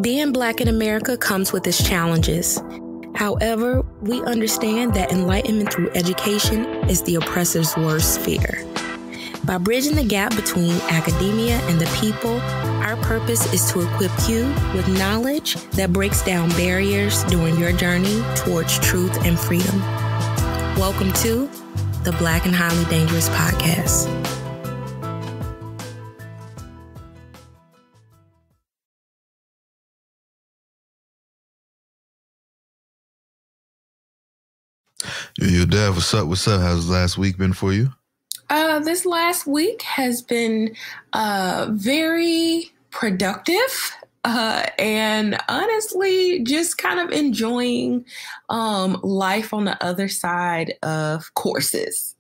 Being Black in America comes with its challenges. However, we understand that enlightenment through education is the oppressor's worst fear. By bridging the gap between academia and the people, our purpose is to equip you with knowledge that breaks down barriers during your journey towards truth and freedom. Welcome to the Black and Highly Dangerous Podcast. Yo, Dad, what's up? What's up? How's last week been for you? This last week has been very productive and honestly just kind of enjoying life on the other side of courses.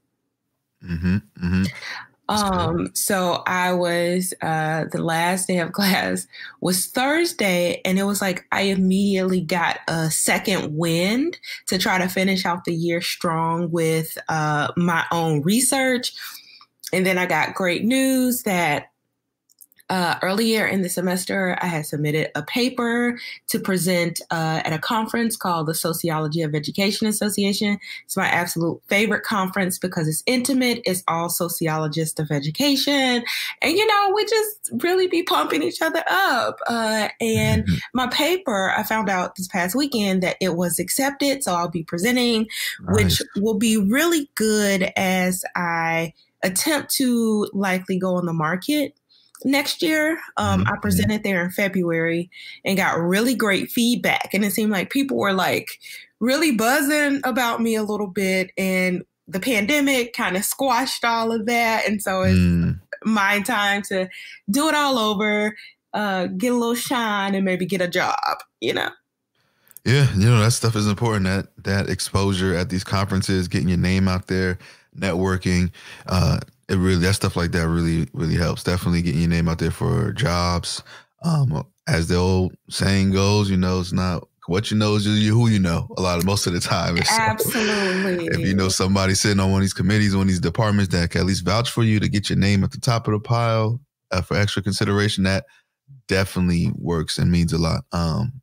So I was, the last day of class was Thursday, and it was like I immediately got a second wind to try to finish out the year strong with my own research. And then I got great news that earlier in the semester, I had submitted a paper to present at a conference called the Sociology of Education Association. It's my absolute favorite conference because it's intimate. It's all sociologists of education. And, you know, we just really be pumping each other up. And my paper, I found out this past weekend that it was accepted. So I'll be presenting, which will be really good as I attempt to likely go on the market next year. I presented there in February and got really great feedback. And it seemed like people were like really buzzing about me a little bit. And the pandemic kind of squashed all of that. And so it's my time to do it all over, get a little shine and maybe get a job, you know? Yeah, you know, that stuff is important. That exposure at these conferences, getting your name out there, networking, that stuff like that really helps. Definitely getting your name out there for jobs. As the old saying goes, you know, it's not what you know, is who you know. Most of the time. Absolutely. So if you know somebody sitting on one of these committees, one of these departments that can at least vouch for you to get your name at the top of the pile for extra consideration, that definitely works and means a lot.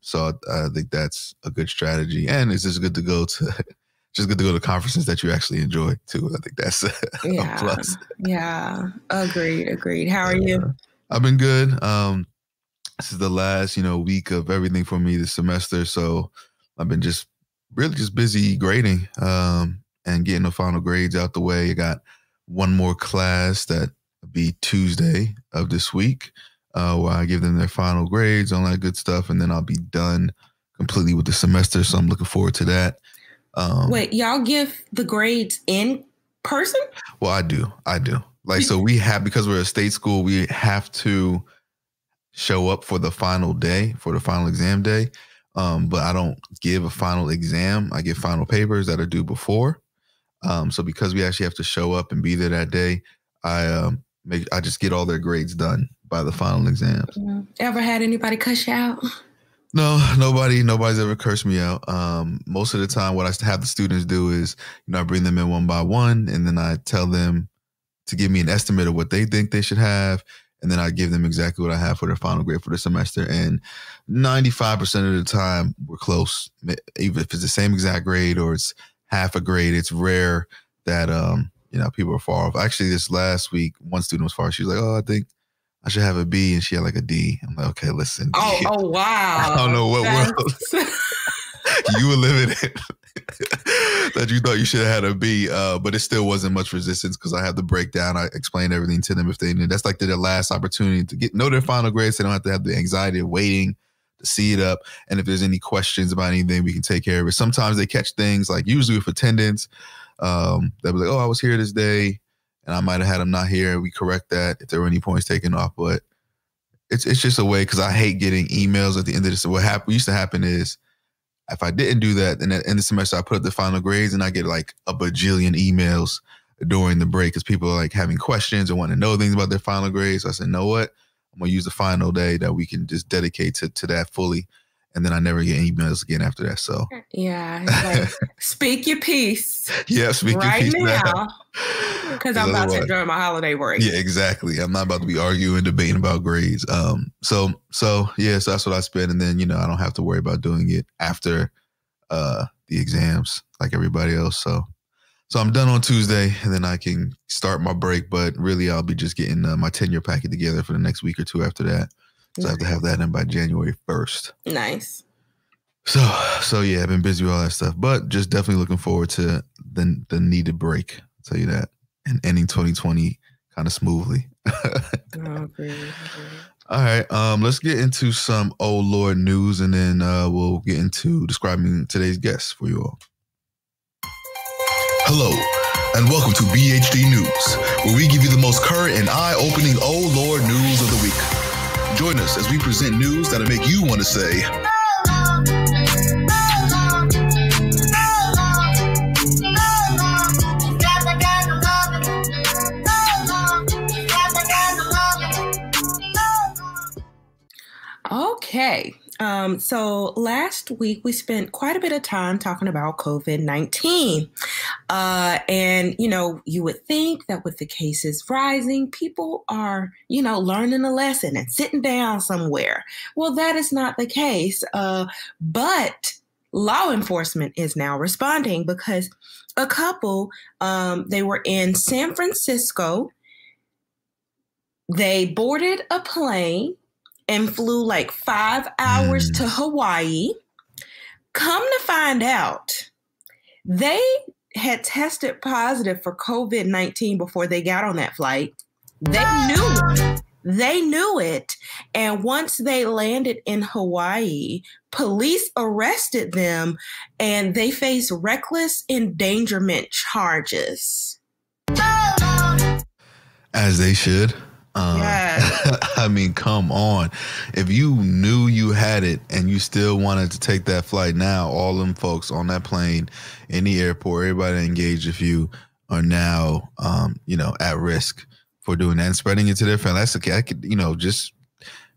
So I think that's a good strategy, and it's just good to go to conferences that you actually enjoy too. I think that's a plus. Yeah. Agreed. How are you? I've been good. This is the last, week of everything for me this semester. So I've been just busy grading, and getting the final grades out the way. I got one more class that will be Tuesday of this week, where I give them their final grades, all that good stuff. And then I'll be done completely with the semester. So I'm looking forward to that. Wait, y'all give the grades in person? Well, I do. Like, so because we're a state school, we have to show up for the final day, for the final exam day. But I don't give a final exam. I give final papers that are due before. So because we actually have to show up and be there that day, I just get all their grades done by the final exams. Ever had anybody cuss you out? No, nobody's ever cursed me out. Most of the time, what I have the students do is, I bring them in one by one, and then I tell them to give me an estimate of what they think they should have, and then I give them exactly what I have for their final grade for the semester. And 95% of the time, we're close. Even if it's the same exact grade or it's half a grade, it's rare that people are far off. Actually, this last week, one student was far. She was like, "Oh, I think I should have a B," and she had like a D. I'm like, okay, listen. Oh, wow. I don't know what world you were living in that you thought you should have had a B, but it still wasn't much resistance because I had the breakdown. I explained everything to them if they need. That's like their last opportunity to know their final grades. So they don't have to have the anxiety of waiting to see it up. And if there's any questions about anything, we can take care of it. Sometimes they catch things like usually with attendance. They'll be like, "Oh, I was here this day, and I might have had them not here." We correct that if there were any points taken off. But it's just a way, because I hate getting emails at the end of this. What used to happen is if I didn't do that, then at the end of the semester, I put up the final grades and I get like a bajillion emails during the break because people are like having questions or want to know things about their final grades. So I said, "Know what? I'm going to use the final day that we can just dedicate to that fully." And then I never get emails again after that. So yeah, it's like, speak your piece. Yeah, speak right your piece now. Because I'm about to enjoy my holiday break. Yeah, exactly. I'm not about to be arguing, debating about grades. So that's what I spend. And then, I don't have to worry about doing it after the exams like everybody else. So I'm done on Tuesday, and then I can start my break. But really, I'll be just getting my tenure packet together for the next week or two after that. So I have to have that in by January 1st. Nice. So yeah, I've been busy with all that stuff, but just definitely looking forward to the needed break. I'll tell you that, and ending 2020 kind of smoothly. Okay. All right, let's get into some oh Lord news, and then we'll get into describing today's guests for you all. Hello, and welcome to BHD News, where we give you the most current and eye-opening oh Lord news of the week. Join us as we present news that'll make you want to say, okay. So last week we spent quite a bit of time talking about COVID-19. And, you would think that with the cases rising, people are, learning a lesson and sitting down somewhere. Well, that is not the case. But law enforcement is now responding because a couple, they were in San Francisco. They boarded a plane and flew like 5 hours to Hawaii. Come to find out, they had tested positive for COVID-19 before they got on that flight. They knew it. And once they landed in Hawaii, police arrested them and they face reckless endangerment charges. as they should. Yes. I mean, come on. If you knew you had it and you still wanted to take that flight now, all them folks on that plane in the airport, everybody engaged with you are now, at risk for doing that and spreading it to their family. That's okay. I could, just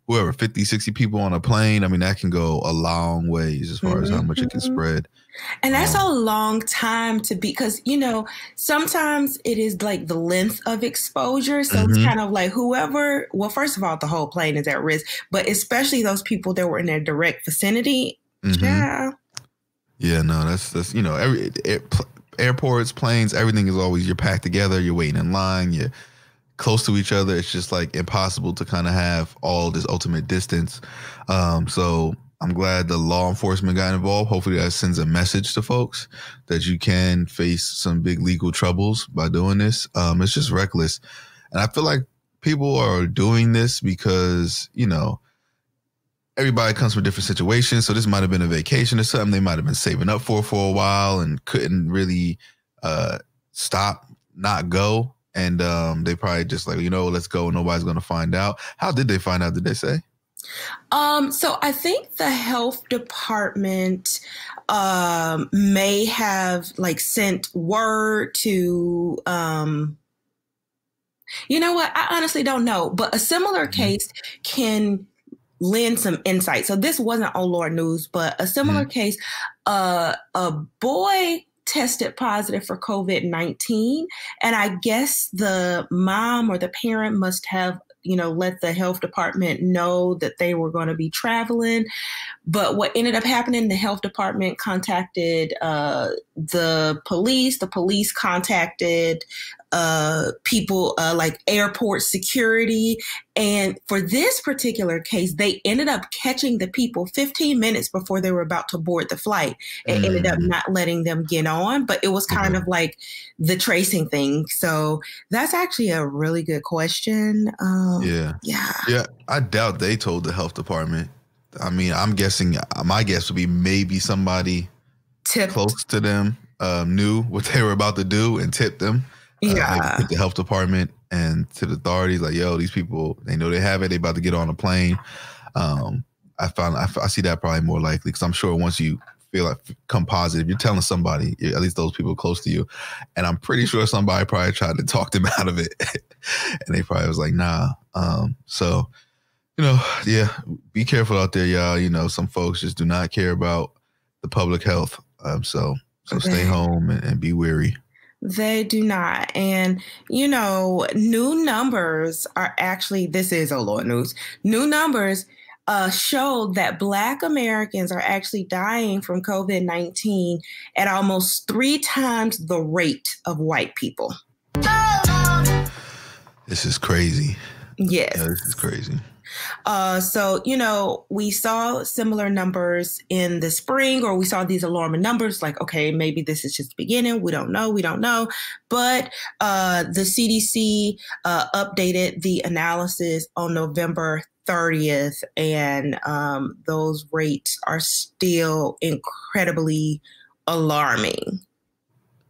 whoever, 50, 60 people on a plane. I mean, that can go a long ways as far as how much it can spread. And that's a long time to be, because, sometimes it is like the length of exposure. So it's kind of like whoever, well, first of all, the whole plane is at risk, but especially those people that were in their direct vicinity. Yeah. Yeah, no, that's airports, planes, everything is always, you're packed together, you're waiting in line, you're close to each other. It's just like impossible to kind of have all this ultimate distance. So I'm glad the law enforcement got involved. Hopefully that sends a message to folks that you can face some big legal troubles by doing this. It's just reckless. And I feel like people are doing this because, everybody comes from different situations. So this might have been a vacation or something they might have been saving up for a while and couldn't really not go. And they probably just like, let's go. Nobody's going to find out. How did they find out, did they say? So I think the health department may have sent word to, you know what? I honestly don't know, but a similar case can lend some insight. So this wasn't Oh Lord news, but a similar case, a boy tested positive for COVID-19. And I guess the mom or the parent must have, let the health department know that they were going to be traveling. But what ended up happening, the health department contacted the police. The police contacted people like airport security. And for this particular case, they ended up catching the people 15 minutes before they were about to board the flight and ended up not letting them get on. But it was kind of like the tracing thing. So that's actually a really good question. Yeah. I doubt they told the health department. I mean, I'm guessing, my guess would be maybe somebody close to them knew what they were about to do and tipped them. Maybe tipped the health department and to the authorities, like, yo, these people, they know they have it. They about to get on a plane. I see that probably more likely because I'm sure once you feel like come positive, you're telling somebody, at least those people close to you. And I'm pretty sure somebody probably tried to talk them out of it. And they probably was like, nah. So Yeah, be careful out there, y'all. Some folks just do not care about the public health. So stay home and be wary. They do not. And, new numbers are actually, this is Lord news. New numbers show that Black Americans are actually dying from COVID-19 at almost 3 times the rate of white people. This is crazy. Yes. Yeah, this is crazy. So, we saw similar numbers in the spring, or we saw these alarming numbers like, okay, maybe this is just the beginning. We don't know. But the CDC updated the analysis on November 30th, and those rates are still incredibly alarming.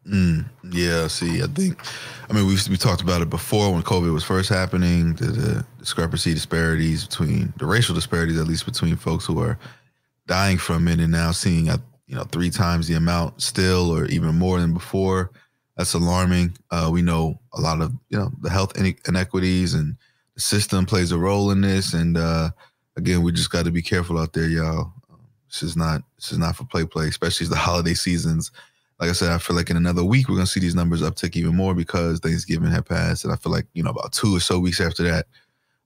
Yeah, see, we talked about it before when COVID was first happening, the disparities between the racial disparities, at least between folks who are dying from it, and now seeing 3 times the amount still, or even more than before. That's alarming. We know a lot of the health inequities, and the system plays a role in this. And again, we just got to be careful out there, y'all. This is not for play, especially as the holiday seasons. Like I said, I feel like in another week, we're going to see these numbers uptick even more because Thanksgiving had passed. And I feel like, about 2 or so weeks after that,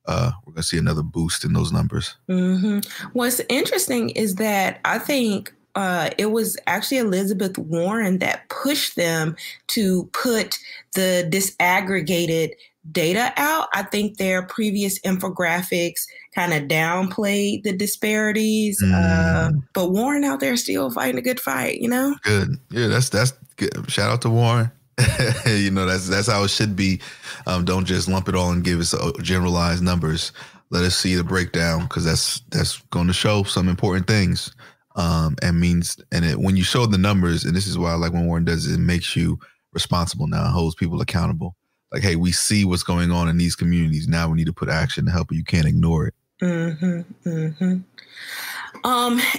we're going to see another boost in those numbers. Mm-hmm. What's interesting is that I think it was actually Elizabeth Warren that pushed them to put the disaggregated data out. I think their previous infographics kind of downplayed the disparities, but Warren out there still fighting a good fight, Good. Yeah, that's good. Shout out to Warren. That's how it should be. Don't just lump it all and give us generalized numbers. Let us see the breakdown, because that's going to show some important things. When you show the numbers, and this is why I like when Warren does it makes you responsible now, holds people accountable. Like, hey, we see what's going on in these communities. Now we need to put action to help it. You can't ignore it. Mm-hmm. Mm-hmm.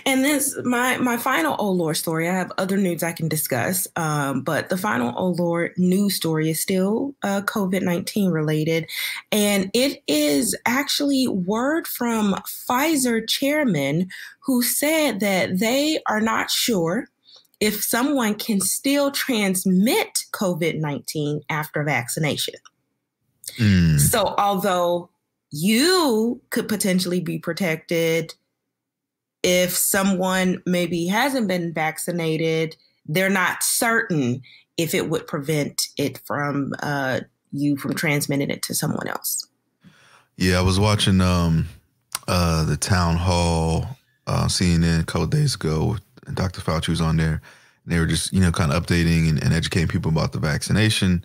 And this my final Oh Lord story. I have other news I can discuss, but the final Oh Lord news story is still COVID-19 related, and it is actually word from Pfizer chairman who said that they are not sure if someone can still transmit COVID-19 after vaccination. So although you could potentially be protected, if someone maybe hasn't been vaccinated, they're not certain if it would prevent it from you from transmitting it to someone else. Yeah, I was watching the town hall CNN a couple of days ago, and Dr. Fauci was on there, and they were just kind of updating and educating people about the vaccination.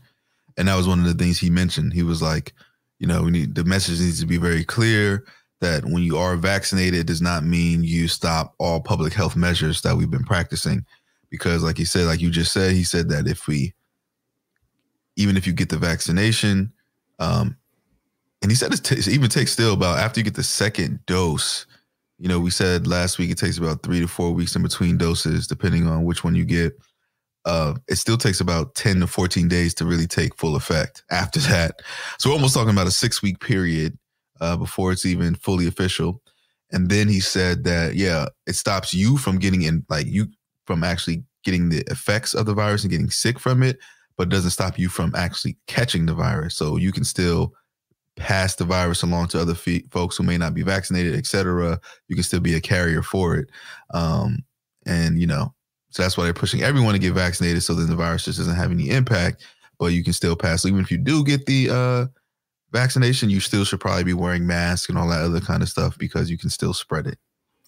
And that was one of the things he mentioned. He was like, the message needs to be very clear that when you are vaccinated, it does not mean you stop all public health measures that we've been practicing. Because like he said, like you just said, he said that even if you get the vaccination, and he said it even takes still about, after you get the second dose, we said last week it takes about 3 to 4 weeks in between doses, depending on which one you get. It still takes about 10 to 14 days to really take full effect after that. So we're almost talking about a 6-week period before it's even fully official. And then he said that, it stops you from from actually getting the effects of the virus and getting sick from it, but doesn't stop you from actually catching the virus. So you can still pass the virus along to other folks who may not be vaccinated, et cetera. You can still be a carrier for it. So that's why they're pushing everyone to get vaccinated, so then the virus just doesn't have any impact, but you can still pass. So even if you do get the vaccination, you still should probably be wearing masks and all that other kind of stuff, because you can still spread it.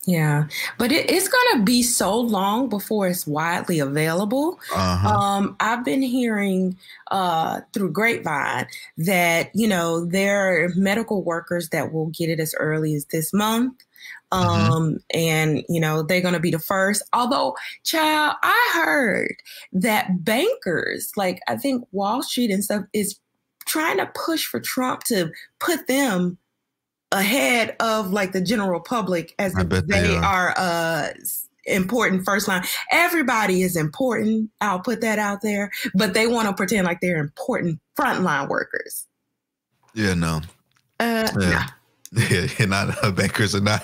Yeah, but it's going to be so long before it's widely available. I've been hearing through grapevine that, there are medical workers that will get it as early as this month. And, they're going to be the first. Although, child, I heard that bankers, like I think Wall Street and stuff, is trying to push for Trump to put them ahead of like the general public, as if they are important first line. Everybody is important. I'll put that out there. But they want to pretend like they're important frontline workers. Yeah, no. Yeah, not bankers are not,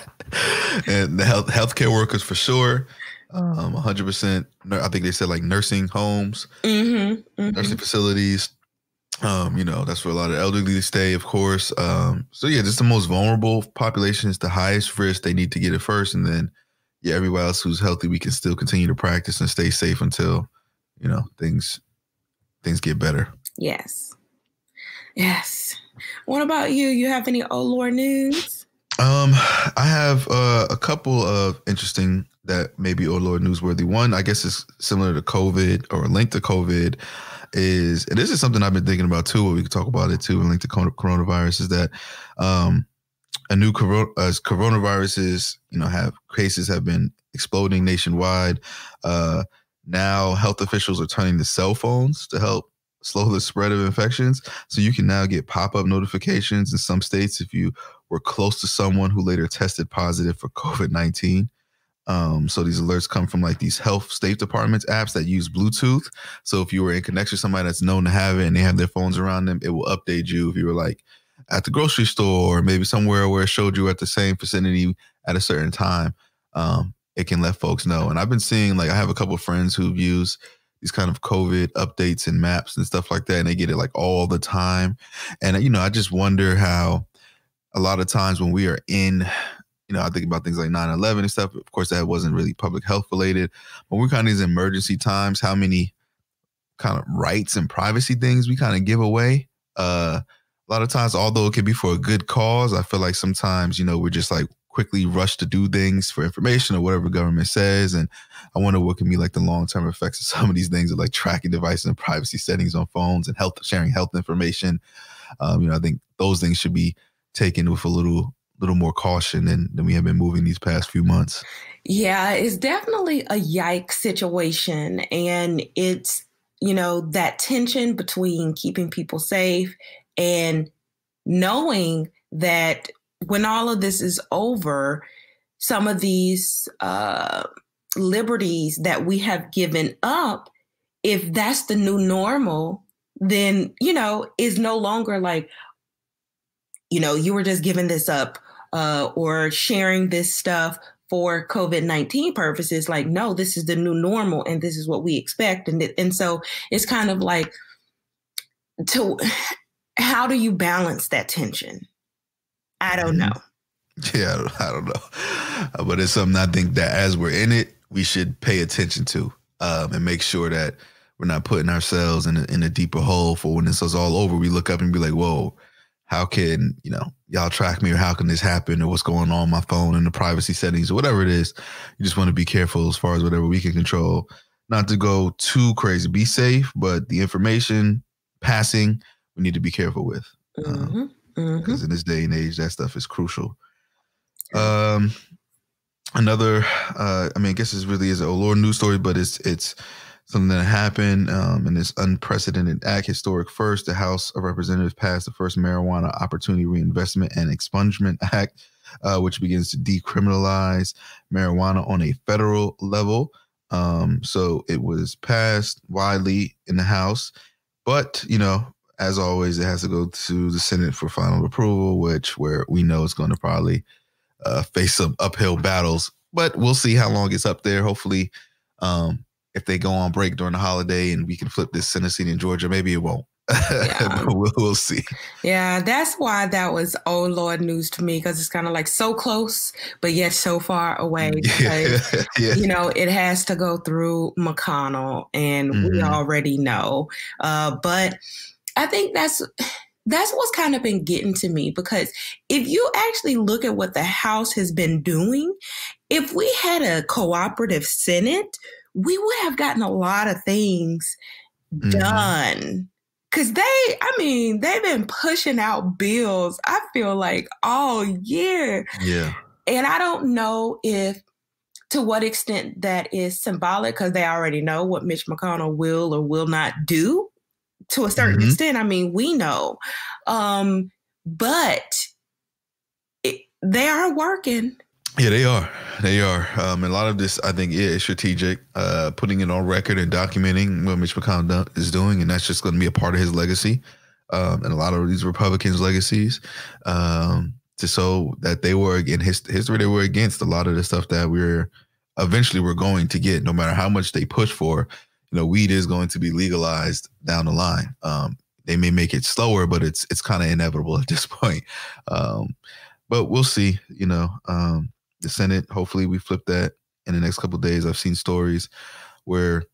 and the healthcare workers for sure. 100%. I think they said like nursing homes, nursing facilities. That's where a lot of elderly stay, of course. So yeah, just the most vulnerable populations, the highest risk. They need to get it first, and then everybody else who's healthy, we can still continue to practice and stay safe until things get better. Yes. What about you? You have any Oh Lord news? I have a couple of interesting that maybe Oh Lord newsworthy. One, I guess, is similar to COVID or linked to COVID. And this is something I've been thinking about too, but we could talk about it too, and linked to coronavirus, is that a new coronaviruses, cases have been exploding nationwide. Now health officials are turning to cell phones to help slow the spread of infections. So you can now get pop-up notifications in some states if you were close to someone who later tested positive for COVID-19. So these alerts come from like these health state departments apps that use Bluetooth. So if you were in connection with somebody that's known to have it and they have their phones around them, it will update you if you were like at the grocery store or maybe somewhere where it showed you at the same vicinity at a certain time. It can let folks know. And I've been seeing, like, I have a couple of friends who've used these kind of COVID updates and maps and stuff like that, and they get it like all the time. And, I just wonder how a lot of times when we are in, I think about things like 9/11 and stuff. Of course, that wasn't really public health related. But we're kind of these emergency times, how many kind of rights and privacy things we kind of give away. A lot of times, although it can be for a good cause, I feel like sometimes, we're just like quickly rush to do things for information or whatever government says. And I wonder what can be like the long-term effects of some of these things, of like tracking devices and privacy settings on phones and sharing health information. I think those things should be taken with a little more caution than we have been moving these past few months. Yeah, it's definitely a yikes situation. And it's, that tension between keeping people safe and knowing that when all of this is over, some of these liberties that we have given up, if that's the new normal, then, is no longer like, you were just giving this up or sharing this stuff for COVID-19 purposes. Like, no, this is the new normal and this is what we expect. And so it's kind of like, how do you balance that tension? I don't know. Yeah, I don't know. But it's something I think that as we're in it, we should pay attention to and make sure that we're not putting ourselves in a deeper hole for when this is all over. We look up and be like, whoa, how can, y'all track me, or how can this happen, or what's going on my phone and the privacy settings or whatever it is. You just want to be careful as far as whatever we can control, not to go too crazy. Be safe, but the information passing, we need to be careful with. Because in this day and age, that stuff is crucial. Another, I guess this really is a Lord news story, but it's something that happened in this unprecedented act, historic first. The House of Representatives passed the first Marijuana Opportunity Reinvestment and Expungement Act, which begins to decriminalize marijuana on a federal level. So it was passed widely in the House, but, as always, it has to go to the Senate for final approval, where we know it's going to probably face some uphill battles, but we'll see how long it's up there. Hopefully, if they go on break during the holiday and we can flip this Senate seat in Georgia, maybe it won't. Yeah. We'll see. Yeah, that's why that was oh Lord news to me, because it's kind of like so close, but yet so far away. Because, it has to go through McConnell, and we already know. But I think that's what's kind of been getting to me, because if you actually look at what the House has been doing, if we had a cooperative Senate, we would have gotten a lot of things done. Because they've been pushing out bills, I feel like, all year. Yeah. And I don't know to what extent that is symbolic, because they already know what Mitch McConnell will or will not do. To a certain extent, we know. But they are working. Yeah, they are. And a lot of this, I think, is strategic, putting it on record and documenting what Mitch McConnell is doing. And that's just going to be a part of his legacy, and a lot of these Republicans' legacies. to show that they were, in history, they were against a lot of the stuff that we're going to get, no matter how much they push for. Weed is going to be legalized down the line. They may make it slower, but it's kind of inevitable at this point. But we'll see. The Senate, hopefully we flip that in the next couple of days. I've seen stories where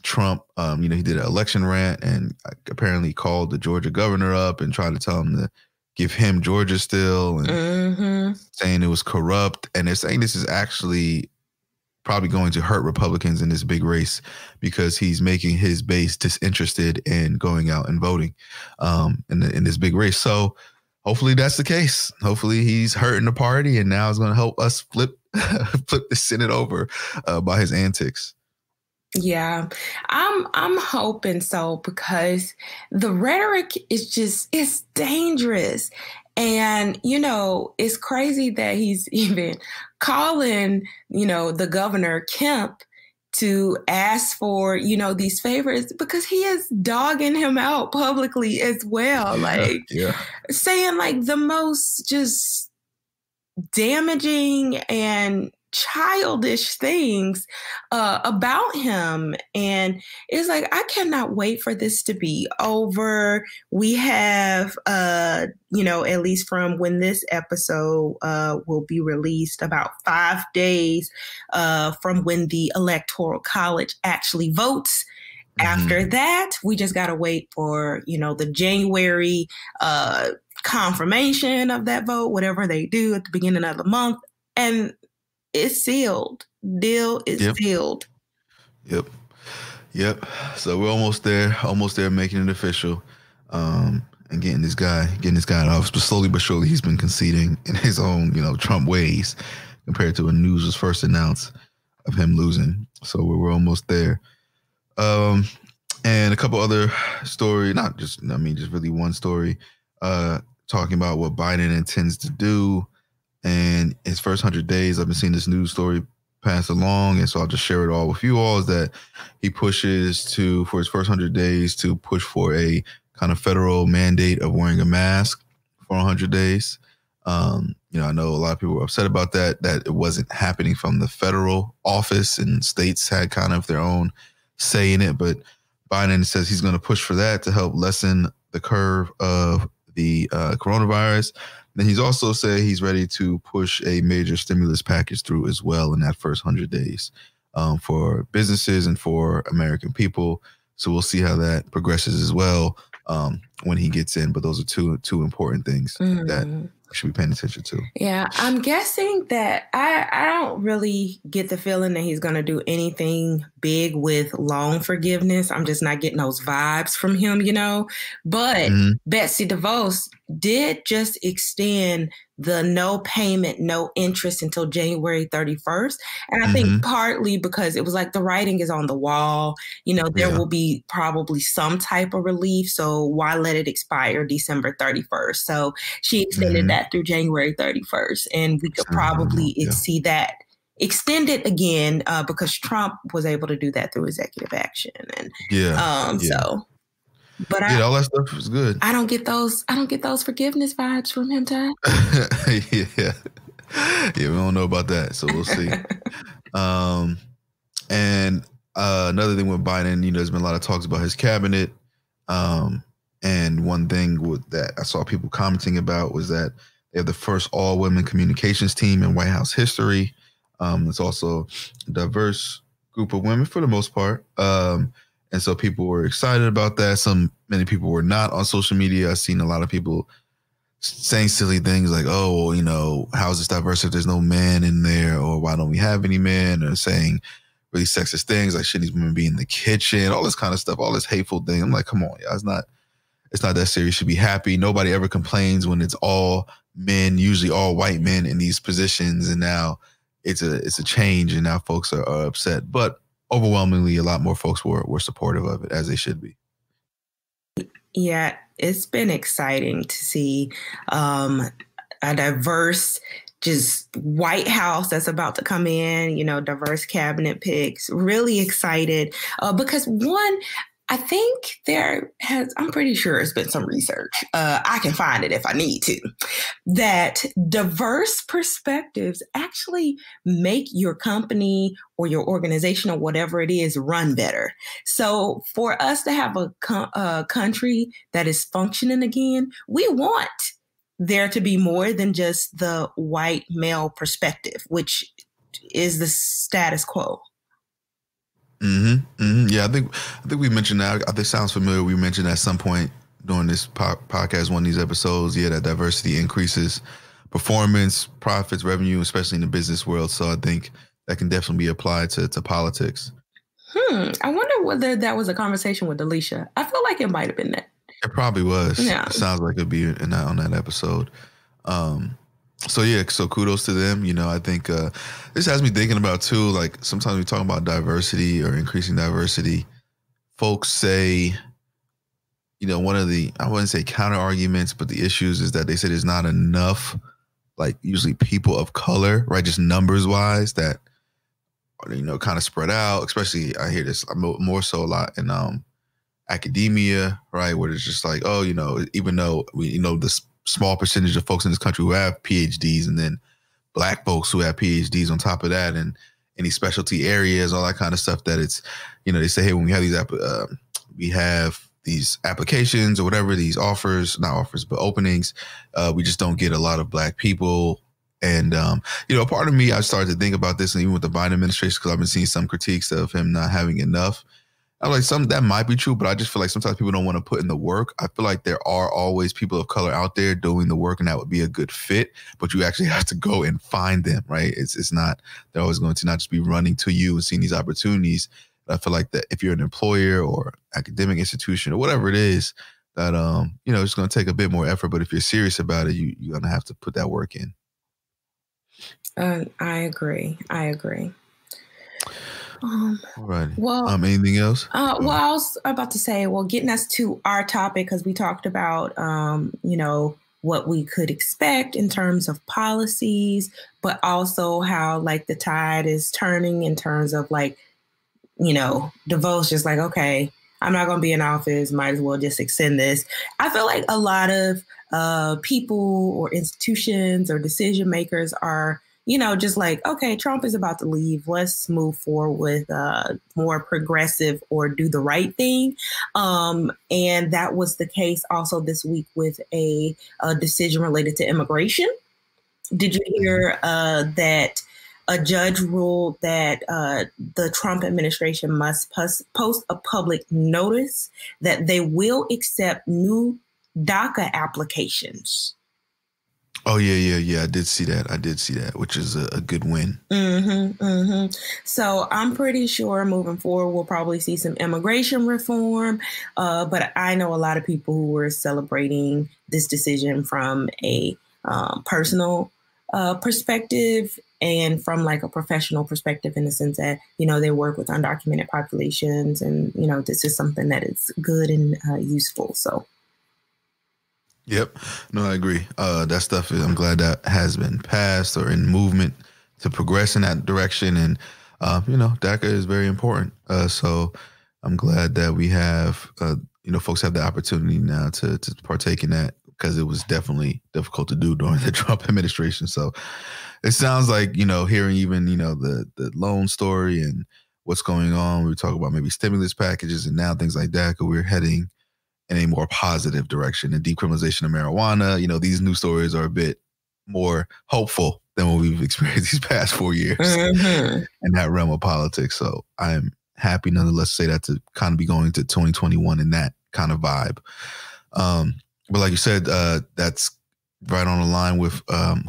Trump, he did an election rant and apparently called the Georgia governor up and tried to tell him to give him Georgia still, and saying it was corrupt. And they're saying this is actually probably going to hurt Republicans in this big race because he's making his base disinterested in going out and voting in this big race. So hopefully that's the case. Hopefully he's hurting the party and now is going to help us flip the Senate over by his antics. Yeah, I'm hoping so, because the rhetoric is it's dangerous. And, it's crazy that he's even calling, the governor Kemp to ask for, these favors, because he is dogging him out publicly as well. Saying the most just damaging and childish things about him. And it's I cannot wait for this to be over. We have, at least from when this episode will be released, about 5 days from when the Electoral College actually votes. After that, we just got to wait for, the January confirmation of that vote, whatever they do at the beginning of the month. And it's sealed. Deal is sealed. Yep. So we're almost there, making it official, and getting this guy in office. But slowly but surely, he's been conceding in his own, Trump ways compared to when news was first announced of him losing. So we're almost there. And a couple other stories, just really one story, talking about what Biden intends to do. And his first 100 days, I've been seeing this news story pass along, and so I'll just share it all with you all, is that he pushes for his first 100 days to push for a kind of federal mandate of wearing a mask for 100 days. I know a lot of people were upset about that it wasn't happening from the federal office, and states had kind of their own say in it. But Biden says he's going to push for that to help lessen the curve of the coronavirus. Then he's also said he's ready to push a major stimulus package through as well in that first 100 days for businesses and for American people. So we'll see how that progresses as well when he gets in. But those are two important things that we should be paying attention to. Yeah, I'm guessing that I don't really get the feeling that he's going to do anything big with loan forgiveness. I'm just not getting those vibes from him, But Betsy DeVos did just extend the no payment, no interest until January 31st. And I think partly because it was the writing is on the wall, there will be probably some type of relief. So why let it expire December 31st? So she extended that through January 31st. And we could probably see that extended again because Trump was able to do that through executive action. And so. But all that stuff is good. I don't get those forgiveness vibes from him, Ty. Yeah, we don't know about that, so we'll see. And another thing with Biden, there's been a lot of talks about his cabinet. And one thing that I saw people commenting about was that they have the first all-women communications team in White House history. It's also a diverse group of women for the most part. And so people were excited about that. Many people were not on social media. I've seen a lot of people saying silly things like, how is this diverse if there's no men in there? Or why don't we have any men? Or saying really sexist things like, shouldn't these women be in the kitchen? All this kind of stuff, all this hateful thing. I'm like, come on, y'all. It's not that serious. You should be happy. Nobody ever complains when it's all men, usually all white men in these positions. And now it's a change, and now folks are upset. But overwhelmingly, a lot more folks were supportive of it, as they should be. Yeah, it's been exciting to see a diverse, just White House that's about to come in, diverse cabinet picks. Really excited because one, I think I'm pretty sure it's been some research. I can find it if I need to, that diverse perspectives actually make your company or your organization or whatever it is run better. So for us to have a country that is functioning again, we want there to be more than just the white male perspective, which is the status quo. Mm-hmm. Mm-hmm. Yeah, I think we mentioned that. I think it sounds familiar. We mentioned at some point during this podcast, one of these episodes, that diversity increases performance, profits, revenue, especially in the business world. So I think that can definitely be applied to politics. I wonder whether that was a conversation with Alicia. I feel like it might have been that. It probably was. Yeah. It sounds like it'd be on that episode. So kudos to them. I think this has me thinking about too, like sometimes we talk about diversity or increasing diversity. Folks say, one of the, I wouldn't say counter arguments, but the issues is that they say there's not enough, like usually people of color, right? Just numbers wise that, kind of spread out, especially I hear this more so a lot in academia, right? Where it's just like, even though we, the small percentage of folks in this country who have PhDs, and then Black folks who have PhDs on top of that, and any specialty areas, all that kind of stuff, that it's, they say, hey, when we have these applications or whatever, these not offers, but openings, we just don't get a lot of Black people. And, part of me, I started to think about this, and even with the Biden administration, because I've been seeing some critiques of him not having enough. I'm like, that might be true, but I just feel like sometimes people don't want to put in the work. I feel like there are always people of color out there doing the work, and that would be a good fit, but you actually have to go and find them, right? It's not, they're always going to not just be running to you and seeing these opportunities. I feel like that if you're an employer or academic institution or whatever it is, that, it's going to take a bit more effort, but if you're serious about it, you're going to have to put that work in. I agree. All right. Well, anything else? I was about to say, getting us to our topic, because we talked about, what we could expect in terms of policies, but also how like the tide is turning in terms of like, Devolution, like, okay, I'm not going to be in office. Might as well just extend this. I feel like a lot of people or institutions or decision makers are, just like, okay, Trump is about to leave. Let's move forward with more progressive or do the right thing. And that was the case also this week with a decision related to immigration. Did you hear that a judge ruled that the Trump administration must post a public notice that they will accept new DACA applications? Oh, yeah. I did see that, which is a good win. So I'm pretty sure moving forward, we'll probably see some immigration reform. But I know a lot of people who were celebrating this decision from a personal perspective and from like a professional perspective, in the sense that, they work with undocumented populations, and, this is something that is good and useful. So. Yep. No, I agree. That stuff, I'm glad that has been passed or in movement to progress in that direction. And, DACA is very important. So I'm glad that we have, folks have the opportunity now to partake in that, because it was definitely difficult to do during the Trump administration. So it sounds like, hearing even, the loan story and what's going on, we talk about maybe stimulus packages and now things like DACA, we're heading in a more positive direction. And decriminalization of marijuana, these new stories are a bit more hopeful than what we've experienced these past 4 years in that realm of politics. So I'm happy nonetheless to say that, to kind of be going to 2021 in that kind of vibe. But like you said, that's right on the line with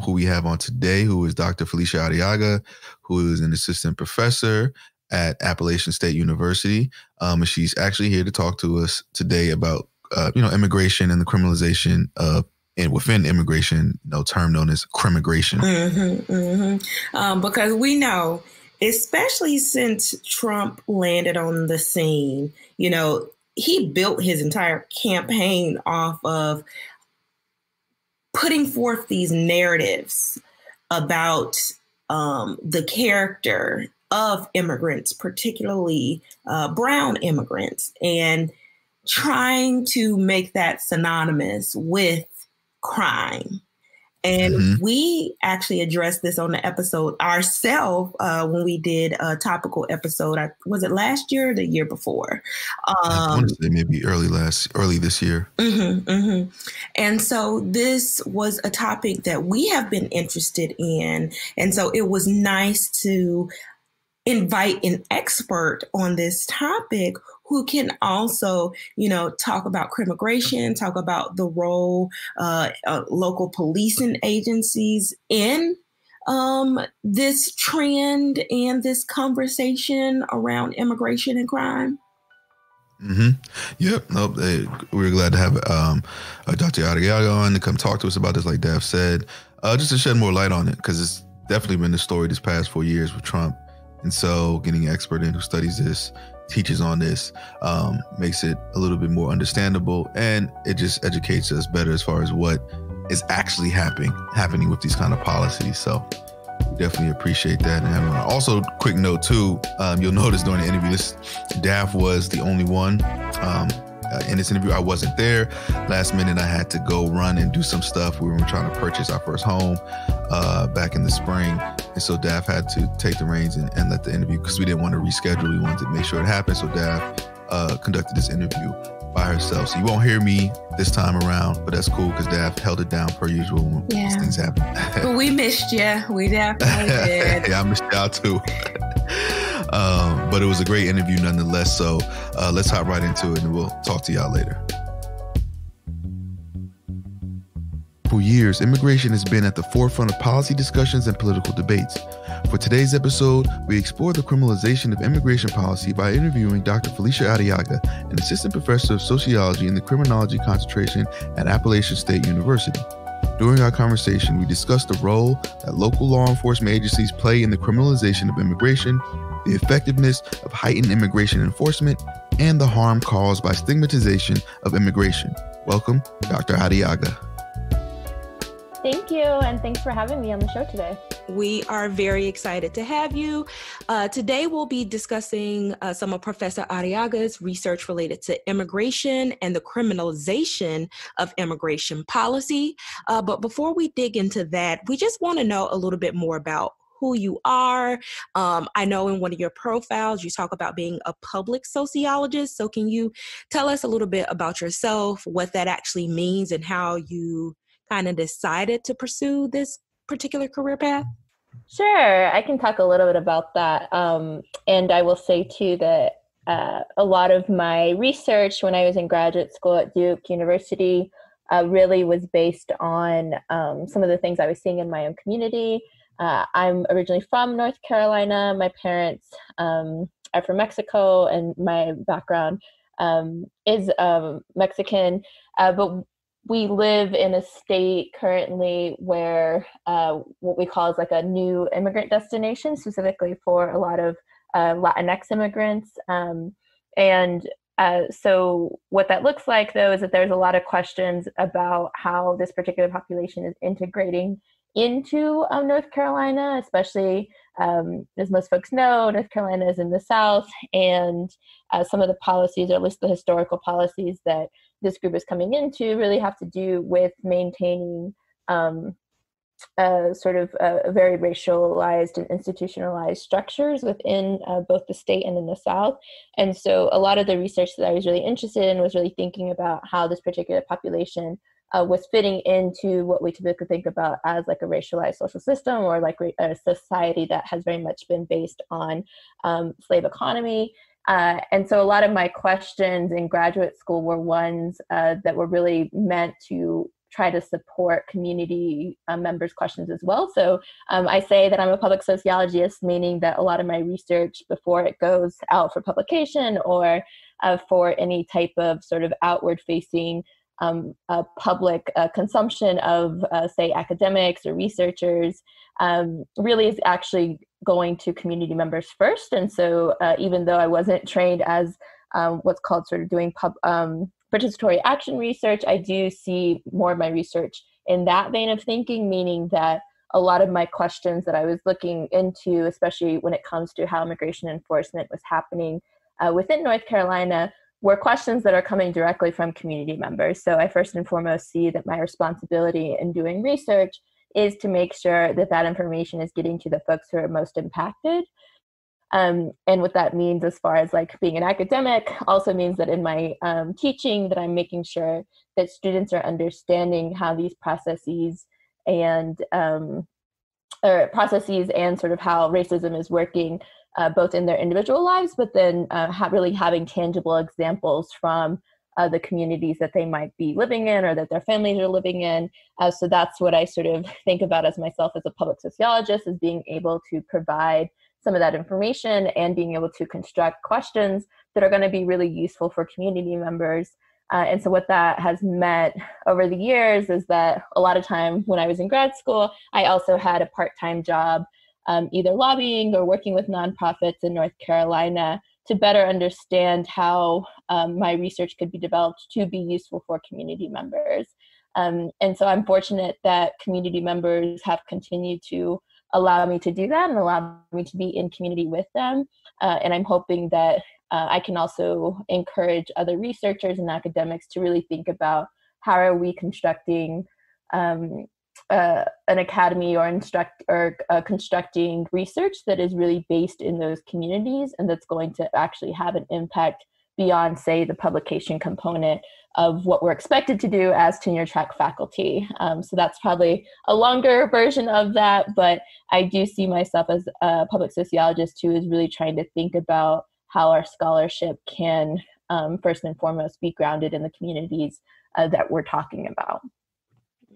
who we have on today, who is Dr. Felicia Arriaga, who is an assistant professor at Appalachian State University. And she's actually here to talk to us today about immigration and the criminalization of, and within immigration, term known as crimmigration. Because we know, especially since Trump landed on the scene, he built his entire campaign off of putting forth these narratives about the character of immigrants, particularly brown immigrants, and trying to make that synonymous with crime. And we actually addressed this on the episode ourselves when we did a topical episode. Was it last year or the year before? I want to say maybe early this year. And so this was a topic that we have been interested in. And so it was nice to invite an expert on this topic who can also, talk about crimmigration, talk about the role local policing agencies in this trend and this conversation around immigration and crime. Yep. Nope. We're glad to have Dr. Ariaga on to come talk to us about this, like Dav said, just to shed more light on it, because it's definitely been the story this past 4 years with Trump. And so getting an expert in who studies this, teaches on this, makes it a little bit more understandable, and it just educates us better as far as what is actually happening with these kind of policies. So we definitely appreciate that. And also, quick note too, you'll notice during the interview, Dav was the only one in this interview. I wasn't there. Last minute, I had to go run and do some stuff. We were trying to purchase our first home back in the spring. And so Dav had to take the reins and let the interview, because we didn't want to reschedule. We wanted to make sure it happened. So Dav conducted this interview by herself. So you won't hear me this time around, but that's cool because Dav held it down per usual when these things happen. But we missed you. We definitely did. Yeah, I missed y'all too. But it was a great interview nonetheless. So let's hop right into it and we'll talk to y'all later. For years, immigration has been at the forefront of policy discussions and political debates. For today's episode, we explore the criminalization of immigration policy by interviewing Dr. Felicia Arriaga, an Assistant Professor of Sociology in the Criminology concentration at Appalachian State University. During our conversation, we discussed the role that local law enforcement agencies play in the criminalization of immigration, the effectiveness of heightened immigration enforcement, and the harm caused by stigmatization of immigration. Welcome, Dr. Arriaga. Thank you, and thanks for having me on the show today. We are very excited to have you. Today, we'll be discussing some of Professor Arriaga's research related to immigration and the criminalization of immigration policy. But before we dig into that, we just want to know a little bit more about who you are. I know in one of your profiles, you talk about being a public sociologist. So can you tell us a little bit about yourself, what that actually means, and how you kind of decided to pursue this particular career path? Sure, I can talk a little bit about that. And I will say too that a lot of my research when I was in graduate school at Duke University really was based on some of the things I was seeing in my own community. I'm originally from North Carolina. My parents are from Mexico, and my background is Mexican, but we live in a state currently where what we call is like a new immigrant destination, specifically for a lot of Latinx immigrants. So what that looks like, though, is that there's a lot of questions about how this particular population is integrating into North Carolina, especially as most folks know, North Carolina is in the South, and some of the policies, or at least the historical policies that this group is coming into, really have to do with maintaining sort of very racialized and institutionalized structures within both the state and in the South. And so a lot of the research that I was really interested in was really thinking about how this particular population was fitting into what we typically think about as like a racialized social system, or like a society that has very much been based on slave economy. And so a lot of my questions in graduate school were ones that were really meant to try to support community members' questions as well. So I say that I'm a public sociologist, meaning that a lot of my research, before it goes out for publication or for any type of sort of outward-facing public consumption of, say, academics or researchers, really is actually going to community members first. And so even though I wasn't trained as what's called sort of doing participatory action research, I do see more of my research in that vein of thinking, meaning that a lot of my questions that I was looking into, especially when it comes to how immigration enforcement was happening within North Carolina, were questions that are coming directly from community members. So I first and foremost see that my responsibility in doing research is to make sure that that information is getting to the folks who are most impacted. And what that means as far as like being an academic also means that in my teaching that I'm making sure that students are understanding how these processes and sort of how racism is working both in their individual lives, but then really having tangible examples from the communities that they might be living in or that their families are living in. So that's what I sort of think about as myself as a public sociologist, is being able to provide some of that information and being able to construct questions that are going to be really useful for community members. And so what that has meant over the years is that a lot of time when I was in grad school, I also had a part-time job, either lobbying or working with nonprofits in North Carolina to better understand how my research could be developed to be useful for community members. And so I'm fortunate that community members have continued to allow me to do that and allow me to be in community with them. And I'm hoping that I can also encourage other researchers and academics to really think about how are we constructing an academy or constructing research that is really based in those communities and that's going to actually have an impact beyond, say, the publication component of what we're expected to do as tenure-track faculty. So that's probably a longer version of that, but I do see myself as a public sociologist who is really trying to think about how our scholarship can, first and foremost, be grounded in the communities that we're talking about.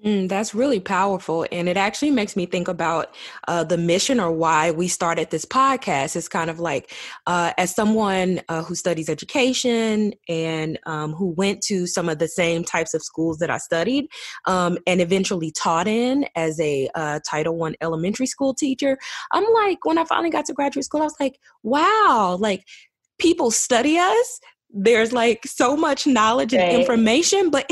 That's really powerful. And it actually makes me think about the mission or why we started this podcast. It's kind of like, as someone who studies education and who went to some of the same types of schools that I studied and eventually taught in as a Title I elementary school teacher, I'm like, when I finally got to graduate school, I was like, wow, like people study us. There's like so much knowledge and information, but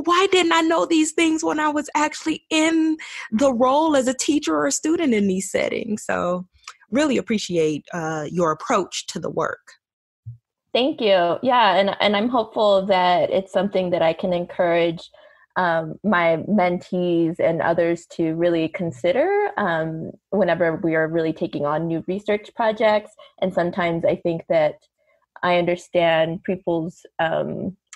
why didn't I know these things when I was actually in the role as a teacher or a student in these settings? So really appreciate your approach to the work. Thank you. Yeah, and I'm hopeful that it's something that I can encourage my mentees and others to really consider whenever we are really taking on new research projects. And sometimes I think that I understand people's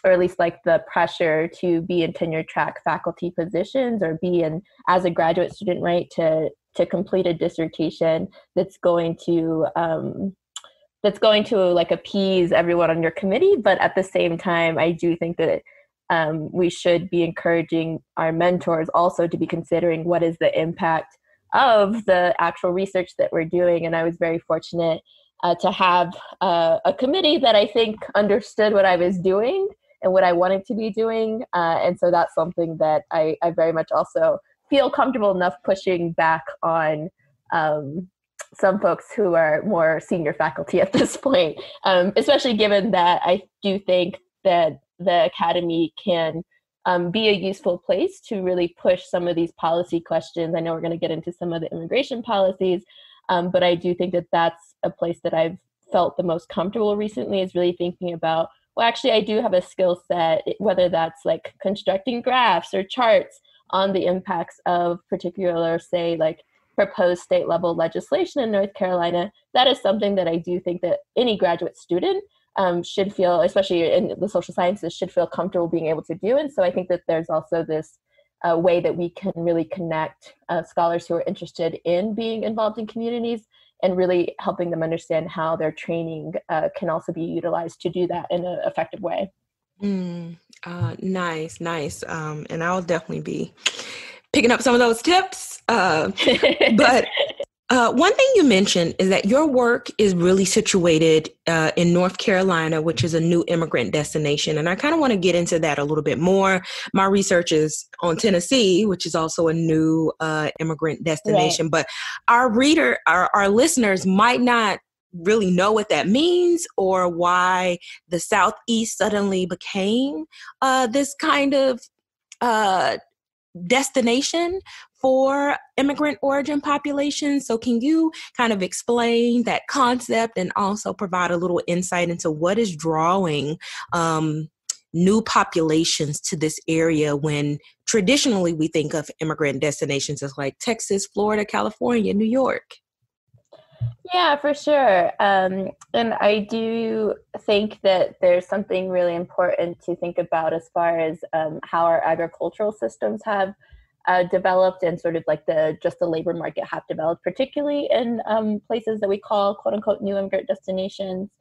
or at least like the pressure to be in tenure-track faculty positions or be in as a graduate student, right, to complete a dissertation that's going to like appease everyone on your committee. But at the same time, I do think that we should be encouraging our mentors also to be considering what is the impact of the actual research that we're doing. And I was very fortunate to have a committee that I think understood what I was doing and what I wanted to be doing. And so that's something that I very much also feel comfortable enough pushing back on some folks who are more senior faculty at this point, especially given that I do think that the academy can be a useful place to really push some of these policy questions. I know we're going to get into some of the immigration policies, but I do think that that's a place that I've felt the most comfortable recently, is really thinking about, well, actually, I do have a skill set, whether that's like constructing graphs or charts on the impacts of particular, say, like proposed state level legislation in North Carolina. That is something that I do think that any graduate student should feel, especially in the social sciences, should feel comfortable being able to do. And so I think that there's also this way that we can really connect scholars who are interested in being involved in communities and really helping them understand how their training can also be utilized to do that in an effective way. Nice. And I'll definitely be picking up some of those tips. But one thing you mentioned is that your work is really situated in North Carolina, which is a new immigrant destination. And I kind of want to get into that a little bit more. My research is on Tennessee, which is also a new immigrant destination. Right. But our listeners might not really know what that means or why the Southeast suddenly became this kind of destination for immigrant origin populations. So can you kind of explain that concept and also provide a little insight into what is drawing new populations to this area when traditionally we think of immigrant destinations as like Texas, Florida, California, New York? Yeah, for sure. And I do think that there's something really important to think about as far as how our agricultural systems have developed and sort of like the labor market have developed, particularly in places that we call quote unquote new immigrant destinations.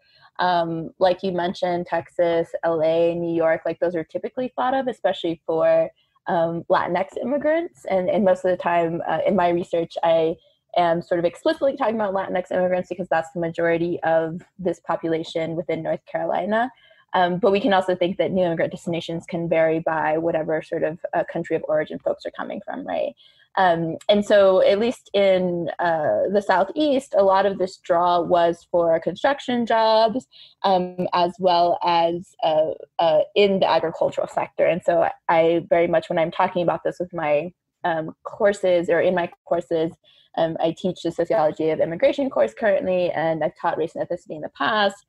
Like you mentioned, Texas, LA, New York, like those are typically thought of, especially for Latinx immigrants. And most of the time in my research, I am sort of explicitly talking about Latinx immigrants because that's the majority of this population within North Carolina. But we can also think that new immigrant destinations can vary by whatever sort of country of origin folks are coming from, right? And so at least in the Southeast, a lot of this draw was for construction jobs, as well as in the agricultural sector. And so I very much, when I'm talking about this with my courses or in my courses, I teach the Sociology of Immigration course currently, and I've taught race and ethnicity in the past.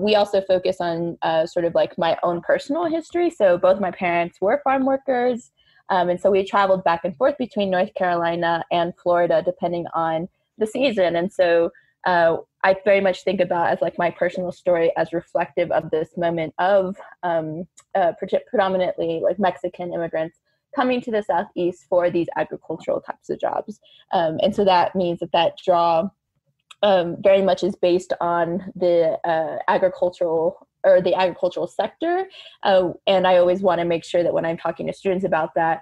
We also focus on sort of like my own personal history. So both my parents were farm workers. And so we traveled back and forth between North Carolina and Florida, depending on the season. And so I very much think about as like my personal story as reflective of this moment of predominantly like Mexican immigrants coming to the Southeast for these agricultural types of jobs. And so that means that draw very much is based on the agricultural sector. And I always want to make sure that when I'm talking to students about that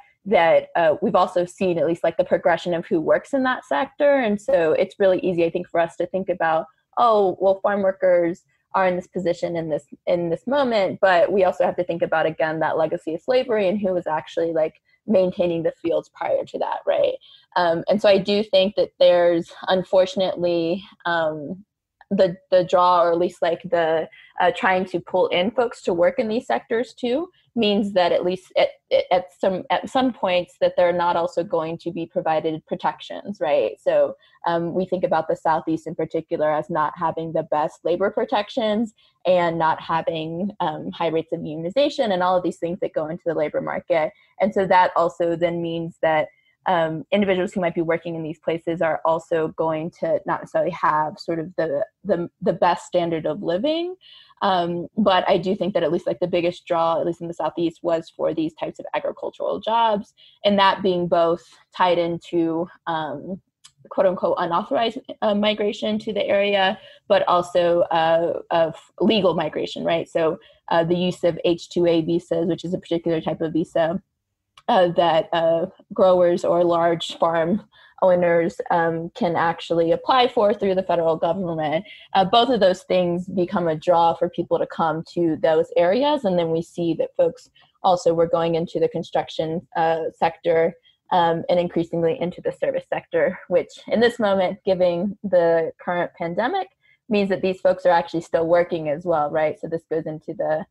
we've also seen at least like the progression of who works in that sector. And so it's really easy, I think, for us to think about, oh, well, farm workers are in this position in this moment, but we also have to think about, again, that legacy of slavery and who was actually like maintaining the fields prior to that, right? And so I do think that there's unfortunately the draw, or at least like the trying to pull in folks to work in these sectors too, means that at least at some points that they're not also going to be provided protections, right? So we think about the Southeast in particular as not having the best labor protections and not having high rates of unionization and all of these things that go into the labor market. And so that also then means that individuals who might be working in these places are also going to not necessarily have sort of the best standard of living. But I do think that at least like the biggest draw, at least in the Southeast, was for these types of agricultural jobs, and that being both tied into quote unquote unauthorized migration to the area, but also of legal migration, right? So the use of H-2A visas, which is a particular type of visa that growers or large farm owners can actually apply for through the federal government. Both of those things become a draw for people to come to those areas. And then we see that folks also were going into the construction sector and increasingly into the service sector, which in this moment, given the current pandemic, means that these folks are actually still working as well, right? So this goes into the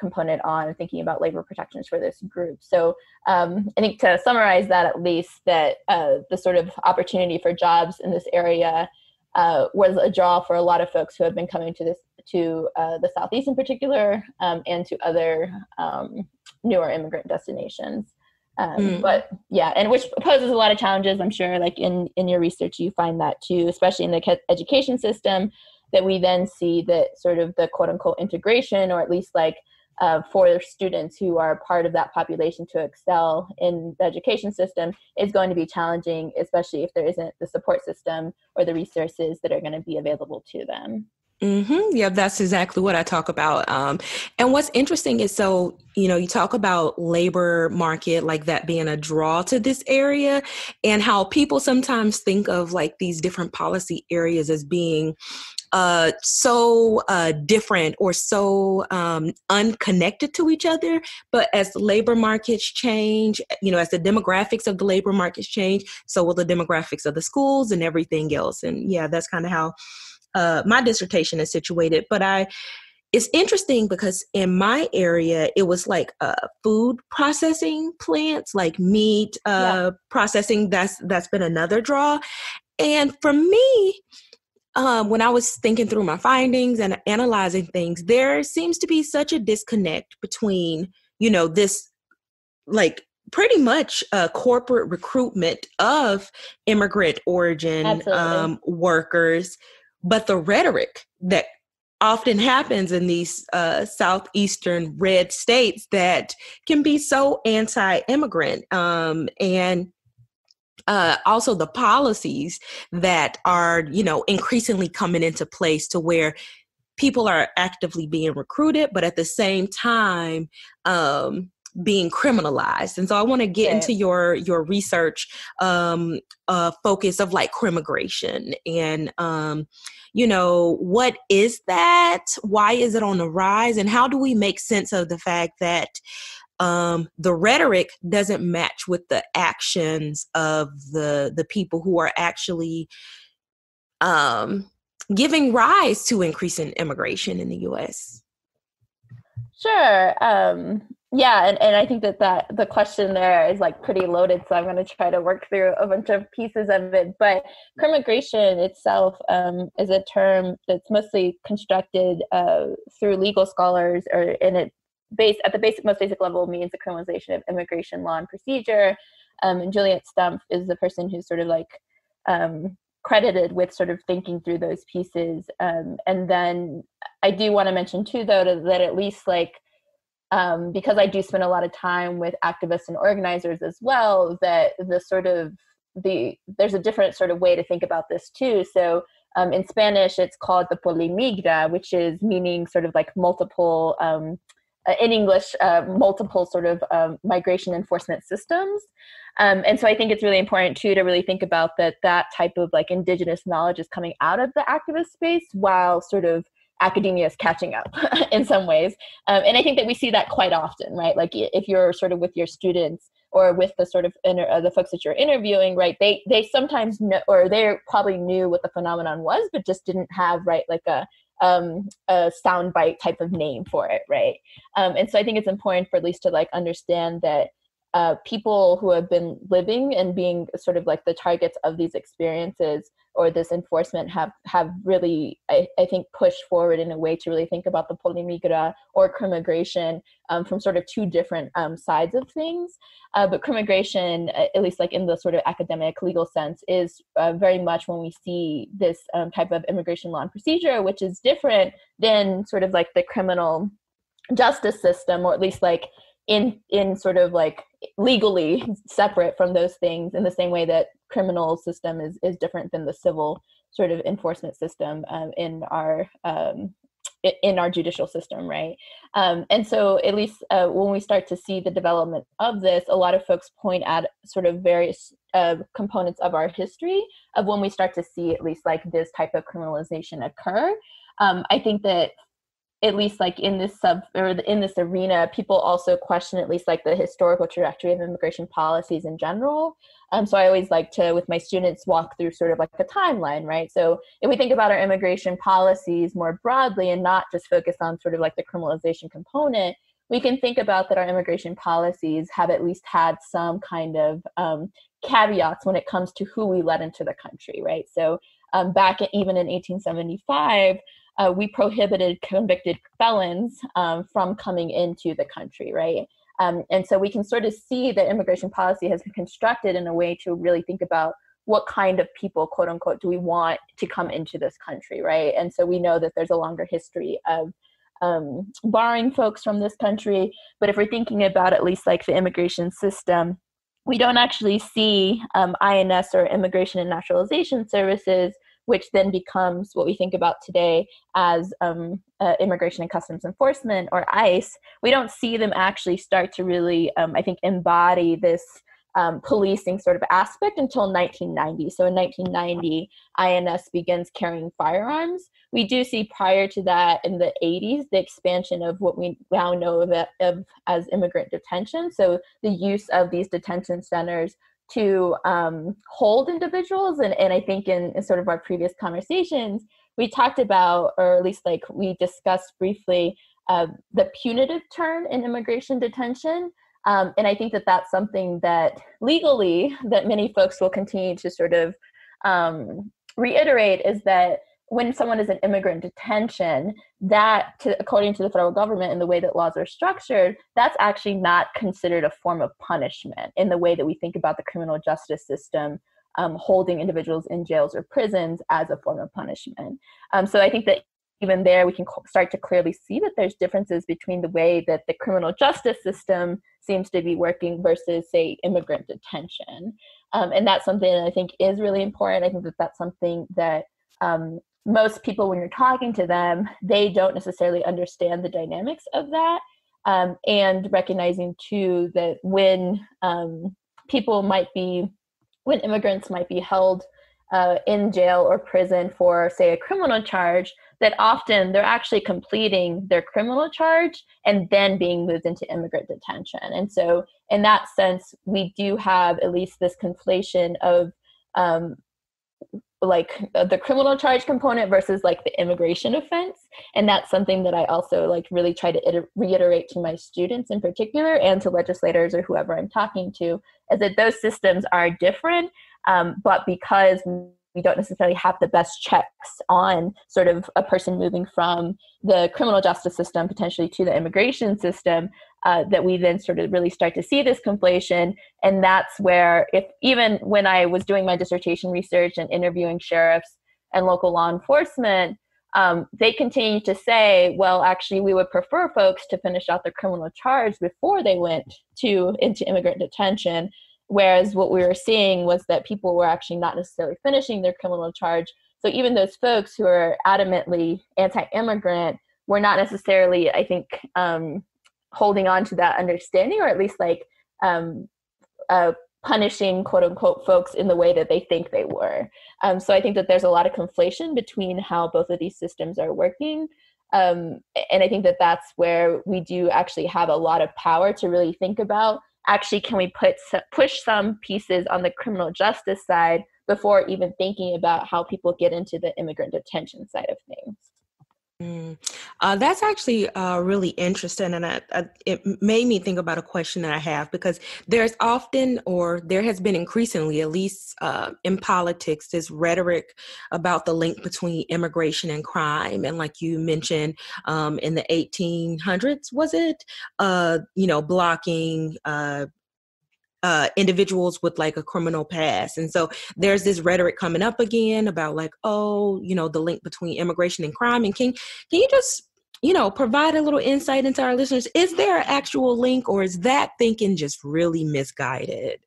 component on thinking about labor protections for this group. So I think to summarize that, at least, that the sort of opportunity for jobs in this area was a draw for a lot of folks who have been coming to the Southeast in particular, and to other newer immigrant destinations. But yeah, and which poses a lot of challenges, I'm sure, like in your research, you find that too, especially in the education system, that we then see that sort of the quote unquote integration, or at least like for students who are part of that population to excel in the education system, is going to be challenging, especially if there isn't the support system or the resources that are going to be available to them. Mm-hmm. Yeah, that's exactly what I talk about. And what's interesting is, so, you talk about labor market, like that being a draw to this area, and how people sometimes think of like these different policy areas as being so different or so unconnected to each other. But as the labor markets change, as the demographics of the labor markets change, so will the demographics of the schools and everything else. And yeah, that's kind of how my dissertation is situated. But I it's interesting because in my area, it was like food processing plants, like meat processing. That's been another draw. And for me, when I was thinking through my findings and analyzing things, there seems to be such a disconnect between, this like pretty much corporate recruitment of immigrant origin workers, but the rhetoric that often happens in these southeastern red states that can be so anti-immigrant, and also the policies that are, increasingly coming into place to where people are actively being recruited, but at the same time, being criminalized. And so I want to get into your research focus of like crimmigration and, what is that? Why is it on the rise? And how do we make sense of the fact that the rhetoric doesn't match with the actions of the people who are actually giving rise to increasing immigration in the U.S.? Sure. Yeah, and I think that the question there is like pretty loaded, so I'm going to try to work through a bunch of pieces of it. But crimmigration itself is a term that's mostly constructed through legal scholars, or at the most basic level means the criminalization of immigration law and procedure. And Juliet Stumpf is the person who's sort of like credited with sort of thinking through those pieces. And then I do want to mention too, though, that at least like, because I do spend a lot of time with activists and organizers as well, that there's a different sort of way to think about this too. So in Spanish, it's called the polimigra, which is meaning sort of like multiple, in English, multiple sort of migration enforcement systems. And so I think it's really important too to really think about that type of like indigenous knowledge is coming out of the activist space while sort of academia is catching up in some ways. And I think that we see that quite often, right? Like if you're sort of with your students or with the sort of the folks that you're interviewing, right? They sometimes know, or they probably knew what the phenomenon was, but just didn't have, right, like a soundbite type of name for it, right? And so I think it's important for at least to like understand that people who have been living and being sort of like the targets of these experiences or this enforcement have really, I think, pushed forward in a way to really think about the polimigra or crimmigration from sort of two different sides of things. But crimmigration, at least like in the sort of academic legal sense, is very much when we see this type of immigration law and procedure, which is different than sort of like the criminal justice system, or at least like in sort of like legally separate from those things, in the same way that criminal system is different than the civil sort of enforcement system in our judicial system, right? And so at least when we start to see the development of this, a lot of folks point at sort of various components of our history of when we start to see at least like this type of criminalization occur. I think that at least like in this arena, people also question at least like the historical trajectory of immigration policies in general. So I always like to, with my students, walk through sort of like a timeline, right? So if we think about our immigration policies more broadly and not just focus on sort of like the criminalization component, we can think about that our immigration policies have at least had some kind of caveats when it comes to who we let into the country, right? So back even in 1875, we prohibited convicted felons from coming into the country, right? And so we can sort of see that immigration policy has been constructed in a way to really think about what kind of people, quote unquote, do we want to come into this country, right? And so we know that there's a longer history of barring folks from this country. But if we're thinking about at least like the immigration system, we don't actually see INS, or Immigration and Naturalization Services, which then becomes what we think about today as Immigration and Customs Enforcement, or ICE. We don't see them actually start to really, I think, embody this policing sort of aspect until 1990. So in 1990, INS begins carrying firearms. We do see prior to that in the 80s, the expansion of what we now know of as immigrant detention. So the use of these detention centers to hold individuals. And I think in sort of our previous conversations, we talked about, or at least like we discussed briefly, the punitive turn in immigration detention. And I think that that's something that legally that many folks will continue to sort of reiterate, is that when someone is in immigrant detention, according to the federal government and the way that laws are structured, that's actually not considered a form of punishment in the way that we think about the criminal justice system holding individuals in jails or prisons as a form of punishment. So I think that even there, we can start to clearly see that there's differences between the way that the criminal justice system seems to be working versus, say, immigrant detention. And that's something that I think is really important. I think that that's something that most people, when you're talking to them, they don't necessarily understand the dynamics of that. And recognizing, too, that when immigrants might be held in jail or prison for, say, a criminal charge, that often they're actually completing their criminal charge and then being moved into immigrant detention. And so in that sense, we do have at least this conflation of like the criminal charge component versus like the immigration offense. And that's something that I also like really try to reiterate to my students in particular, and to legislators or whoever I'm talking to, is that those systems are different, but because we don't necessarily have the best checks on sort of a person moving from the criminal justice system potentially to the immigration system, that we then sort of really start to see this conflation. And that's where, even when I was doing my dissertation research and interviewing sheriffs and local law enforcement, they continue to say, well, actually, we would prefer folks to finish out their criminal charge before they went into immigrant detention. Whereas what we were seeing was that people were actually not necessarily finishing their criminal charge. So even those folks who are adamantly anti-immigrant were not necessarily, I think, holding on to that understanding, or at least like punishing, quote unquote, folks in the way that they think they were. So I think that there's a lot of conflation between how both of these systems are working. And I think that that's where we do actually have a lot of power to really think about, actually, can we push some pieces on the criminal justice side before even thinking about how people get into the immigrant detention side of things? That's actually really interesting, and it made me think about a question that I have, because there's often, or there has been increasingly, at least in politics, this rhetoric about the link between immigration and crime. And like you mentioned, in the 1800s, was it, blocking individuals with like a criminal past. And so there's this rhetoric coming up again about like, the link between immigration and crime. And can you just, provide a little insight into our listeners? Is there an actual link, or is that thinking just really misguided?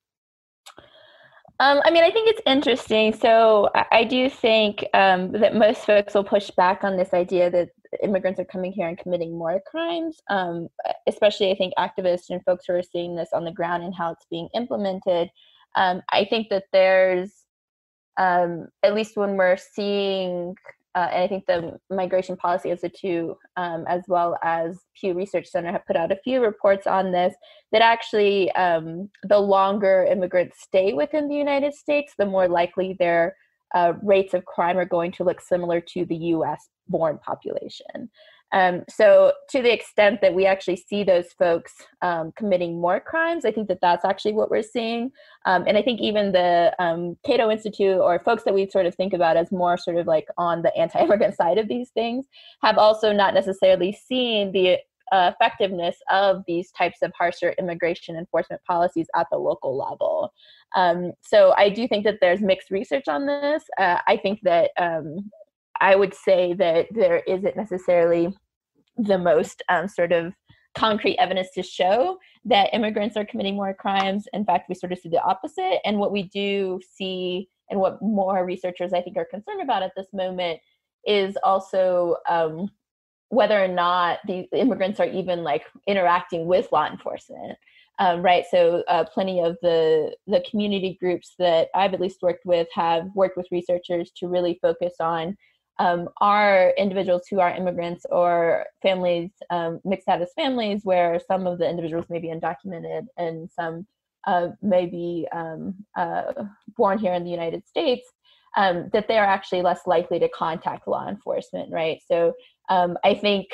I think it's interesting. So I do think that most folks will push back on this idea that immigrants are coming here and committing more crimes, especially I think activists and folks who are seeing this on the ground and how it's being implemented. I think that there's, at least when we're seeing, and I think the Migration Policy Institute, as well as Pew Research Center, have put out a few reports on this, that actually the longer immigrants stay within the United States, the more likely their rates of crime are going to look similar to the US born population. So to the extent that we actually see those folks committing more crimes, I think that that's actually what we're seeing. And I think even the Cato Institute, or folks that we sort of think about as more sort of like on the anti-immigrant side of these things, have also not necessarily seen the effectiveness of these types of harsher immigration enforcement policies at the local level. So I do think that there's mixed research on this. I think that I would say that there isn't necessarily the most sort of concrete evidence to show that immigrants are committing more crimes. In fact, we sort of see the opposite. And what we do see, and what more researchers I think are concerned about at this moment, is also whether or not the immigrants are even like interacting with law enforcement. Right. So plenty of the community groups that I've at least worked with have worked with researchers to really focus on are individuals who are immigrants, or families, mixed status families, where some of the individuals may be undocumented and some may be born here in the United States. that they are actually less likely to contact law enforcement, right? So I think,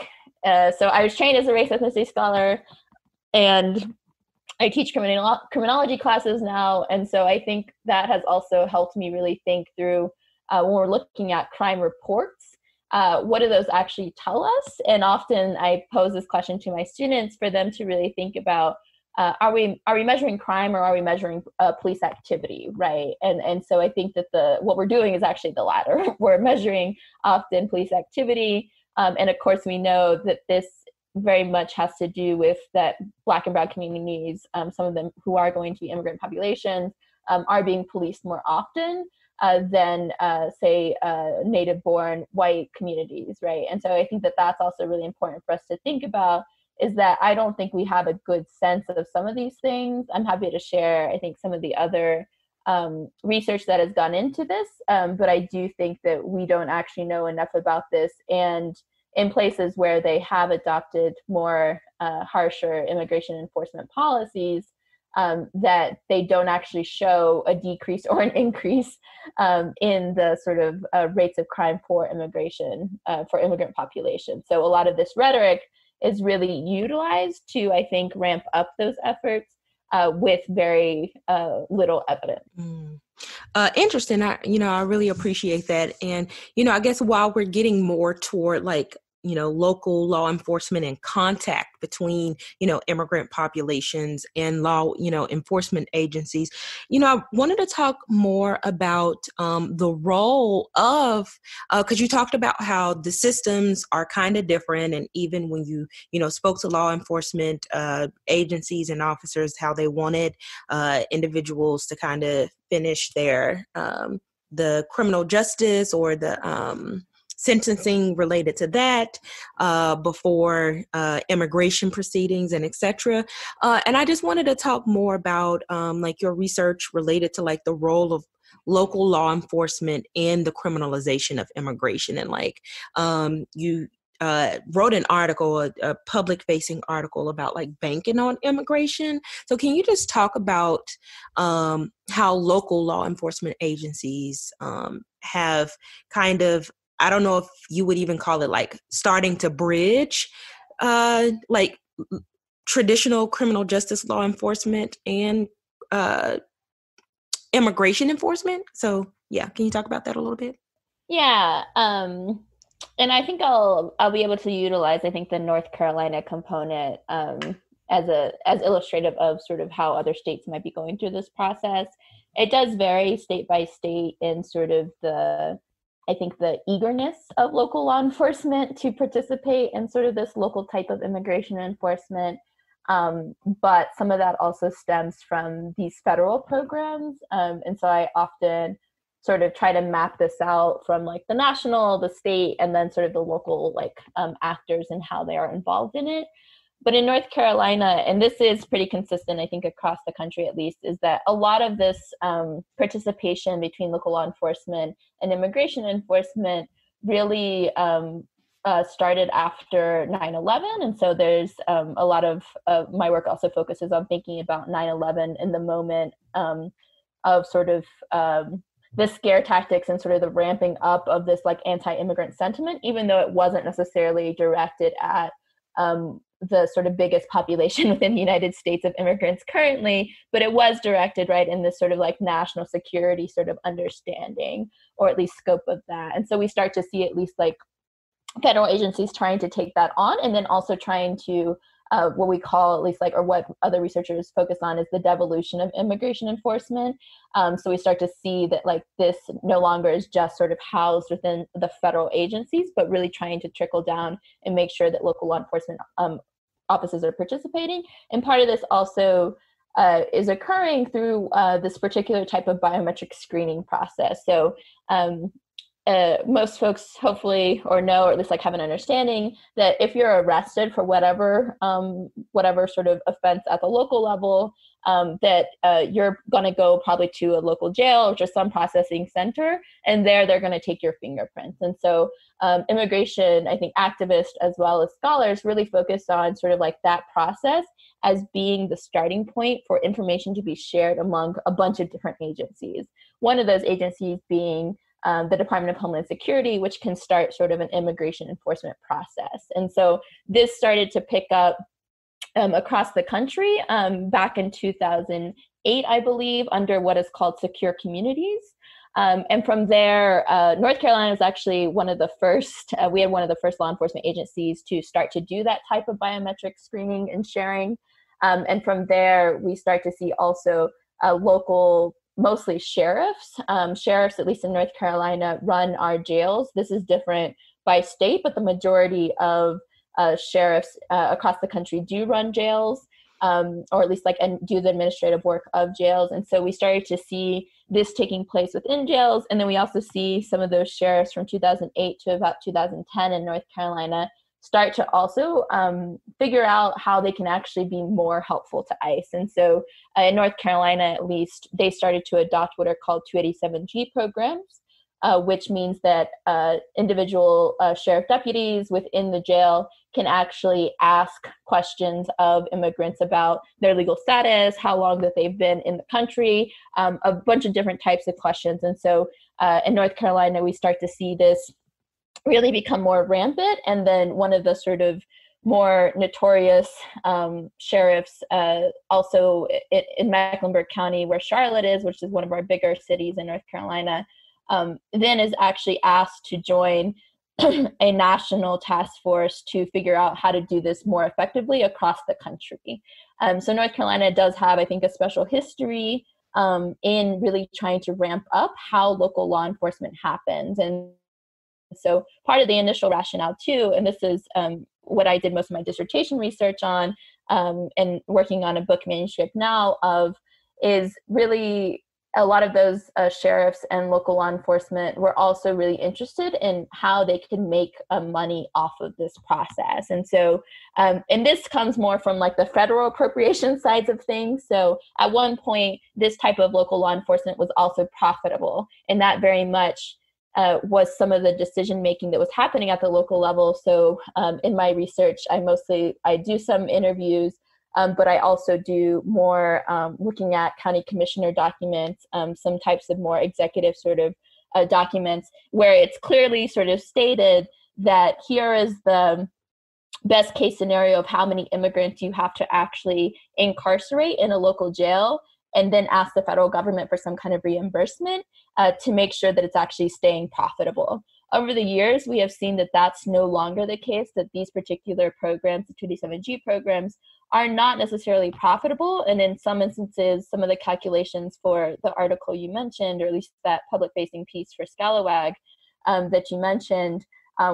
so I was trained as a race ethnicity scholar, and I teach criminology classes now. And so I think that has also helped me really think through when we're looking at crime reports, what do those actually tell us? And often I pose this question to my students for them to really think about, are we measuring crime, or are we measuring police activity, right? And so I think that what we're doing is actually the latter. We're measuring often police activity. And of course, we know that this very much has to do with that Black and Brown communities, some of them who are going to be immigrant populations, are being policed more often than, say, native-born white communities, right? And so I think that that's also really important for us to think about, is that I don't think we have a good sense of some of these things. I'm happy to share, I think, some of the other research that has gone into this, but I do think that we don't actually know enough about this. And in places where they have adopted more harsher immigration enforcement policies, that they don't actually show a decrease or an increase in the sort of rates of crime for immigration, for immigrant populations. So a lot of this rhetoric is really utilized to, I think, ramp up those efforts with very little evidence. Interesting. I really appreciate that. And, I guess while we're getting more toward local law enforcement and contact between, immigrant populations and law, enforcement agencies, I wanted to talk more about the role of, because you talked about how the systems are kind of different. And even when you, spoke to law enforcement agencies and officers, how they wanted individuals to kind of finish their, the criminal justice or the, sentencing related to that before immigration proceedings and etc. And I just wanted to talk more about your research related to the role of local law enforcement in the criminalization of immigration. And you wrote an article, a public-facing article about banking on immigration. So can you just talk about how local law enforcement agencies have kind of, I don't know if you would even call it starting to bridge traditional criminal justice law enforcement and immigration enforcement? So yeah, can you talk about that a little bit? Yeah. And I think I'll be able to utilize, I think, the North Carolina component as illustrative of sort of how other states might be going through this process. It does vary state by state in sort of the eagerness of local law enforcement to participate in sort of this local type of immigration enforcement. But some of that also stems from these federal programs. And so I often sort of try to map this out from the national, the state, and then sort of the local actors and how they are involved in it. But in North Carolina, and this is pretty consistent, I think, across the country at least, is that a lot of this participation between local law enforcement and immigration enforcement really started after 9/11. And so there's a lot of my work also focuses on thinking about 9/11 in the moment of sort of the scare tactics and sort of the ramping up of this anti-immigrant sentiment, even though it wasn't necessarily directed at the sort of biggest population within the United States of immigrants currently, but it was directed right in this sort of national security sort of understanding, or at least scope of that. And so we start to see at least federal agencies trying to take that on, and then also trying to what we call, at least or what other researchers focus on, is the devolution of immigration enforcement. So we start to see that this no longer is just sort of housed within the federal agencies, but really trying to trickle down and make sure that local law enforcement offices are participating. And part of this also is occurring through this particular type of biometric screening process. So most folks hopefully know, or at least have an understanding that if you're arrested for whatever sort of offense at the local level, that you're going to go probably to a local jail or just some processing center, and there they're going to take your fingerprints. And so immigration, I think, activists as well as scholars really focus on sort of that process as being the starting point for information to be shared among a bunch of different agencies. One of those agencies being the Department of Homeland Security, which can start sort of an immigration enforcement process. And so this started to pick up across the country back in 2008, I believe, under what is called Secure Communities. And from there, North Carolina was actually one of the first, we had one of the first law enforcement agencies to start to do that type of biometric screening and sharing. And from there, we start to see also local, mostly sheriffs. Sheriffs, at least in North Carolina, run our jails. This is different by state, but the majority of sheriffs across the country do run jails, or at least and do the administrative work of jails. And so we started to see this taking place within jails. And then we also see some of those sheriffs from 2008 to about 2010 in North Carolina start to also figure out how they can actually be more helpful to ICE. And so in North Carolina, at least, they started to adopt what are called 287G programs, which means that individual sheriff deputies within the jail can actually ask questions of immigrants about their legal status, how long that they've been in the country, a bunch of different types of questions. And so in North Carolina, we start to see this really become more rampant. And then one of the sort of more notorious sheriffs, also in Mecklenburg County, where Charlotte is, which is one of our bigger cities in North Carolina, then is actually asked to join a national task force to figure out how to do this more effectively across the country. So North Carolina does have, I think, a special history in really trying to ramp up how local law enforcement happens. And so part of the initial rationale too, and this is what I did most of my dissertation research on and working on a book manuscript now of, is really a lot of those sheriffs and local law enforcement were also really interested in how they can make money off of this process. And so, and this comes more from the federal appropriation sides of things. So at one point, this type of local law enforcement was also profitable, and that very much was some of the decision making that was happening at the local level. So in my research, I do some interviews, but I also do more looking at county commissioner documents, some types of more executive sort of documents where it's clearly sort of stated that here is the best case scenario of how many immigrants you have to actually incarcerate in a local jail, and then ask the federal government for some kind of reimbursement to make sure that it's actually staying profitable. Over the years, we have seen that that's no longer the case, that these particular programs, the 287G programs, are not necessarily profitable. And in some instances, some of the calculations for the article you mentioned, or at least that public-facing piece for Scalawag that you mentioned,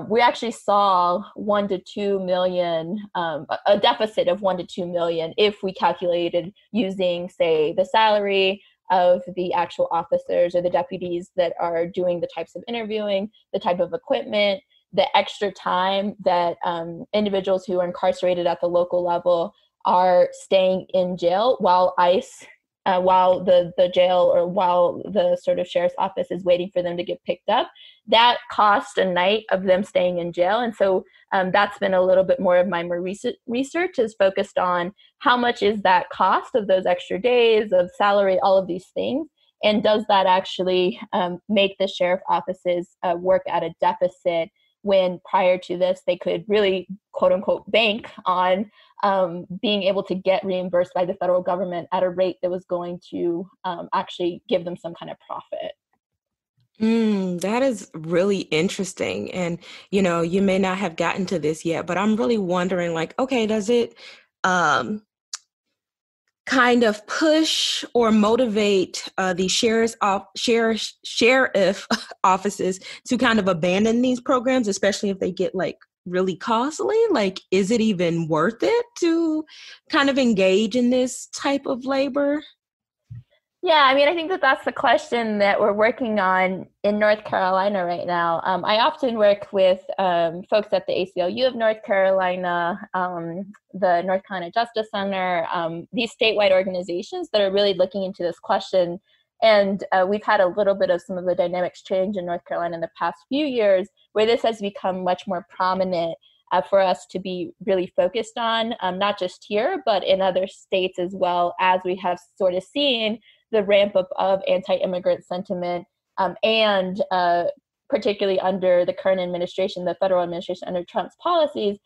we actually saw 1 to 2 million, a deficit of 1 to 2 million if we calculated using, say, the salary of the actual officers or the deputies that are doing the types of interviewing, the type of equipment, the extra time that individuals who are incarcerated at the local level are staying in jail while ICE, while the jail or while the sort of sheriff's office is waiting for them to get picked up. That cost a night of them staying in jail. And so that's been a little bit more of my research is focused on how much is that cost of those extra days of salary, all of these things. And does that actually make the sheriff offices work at a deficit when prior to this, they could really, quote unquote, bank on being able to get reimbursed by the federal government at a rate that was going to actually give them some kind of profit. That is really interesting. And, you may not have gotten to this yet, but I'm really wondering, okay, does it kind of push or motivate the sheriff offices to kind of abandon these programs, especially if they get really costly? Is it even worth it to kind of engage in this type of labor? Yeah, I mean, I think that that's the question that we're working on in North Carolina right now. I often work with folks at the ACLU of North Carolina, the North Carolina Justice Center, these statewide organizations that are really looking into this question. And we've had a little bit of some of the dynamics change in North Carolina in the past few years, where this has become much more prominent for us to be really focused on, not just here, but in other states as well, as we have sort of seen the ramp up of anti-immigrant sentiment and particularly under the current administration, the federal administration under Trump's policies,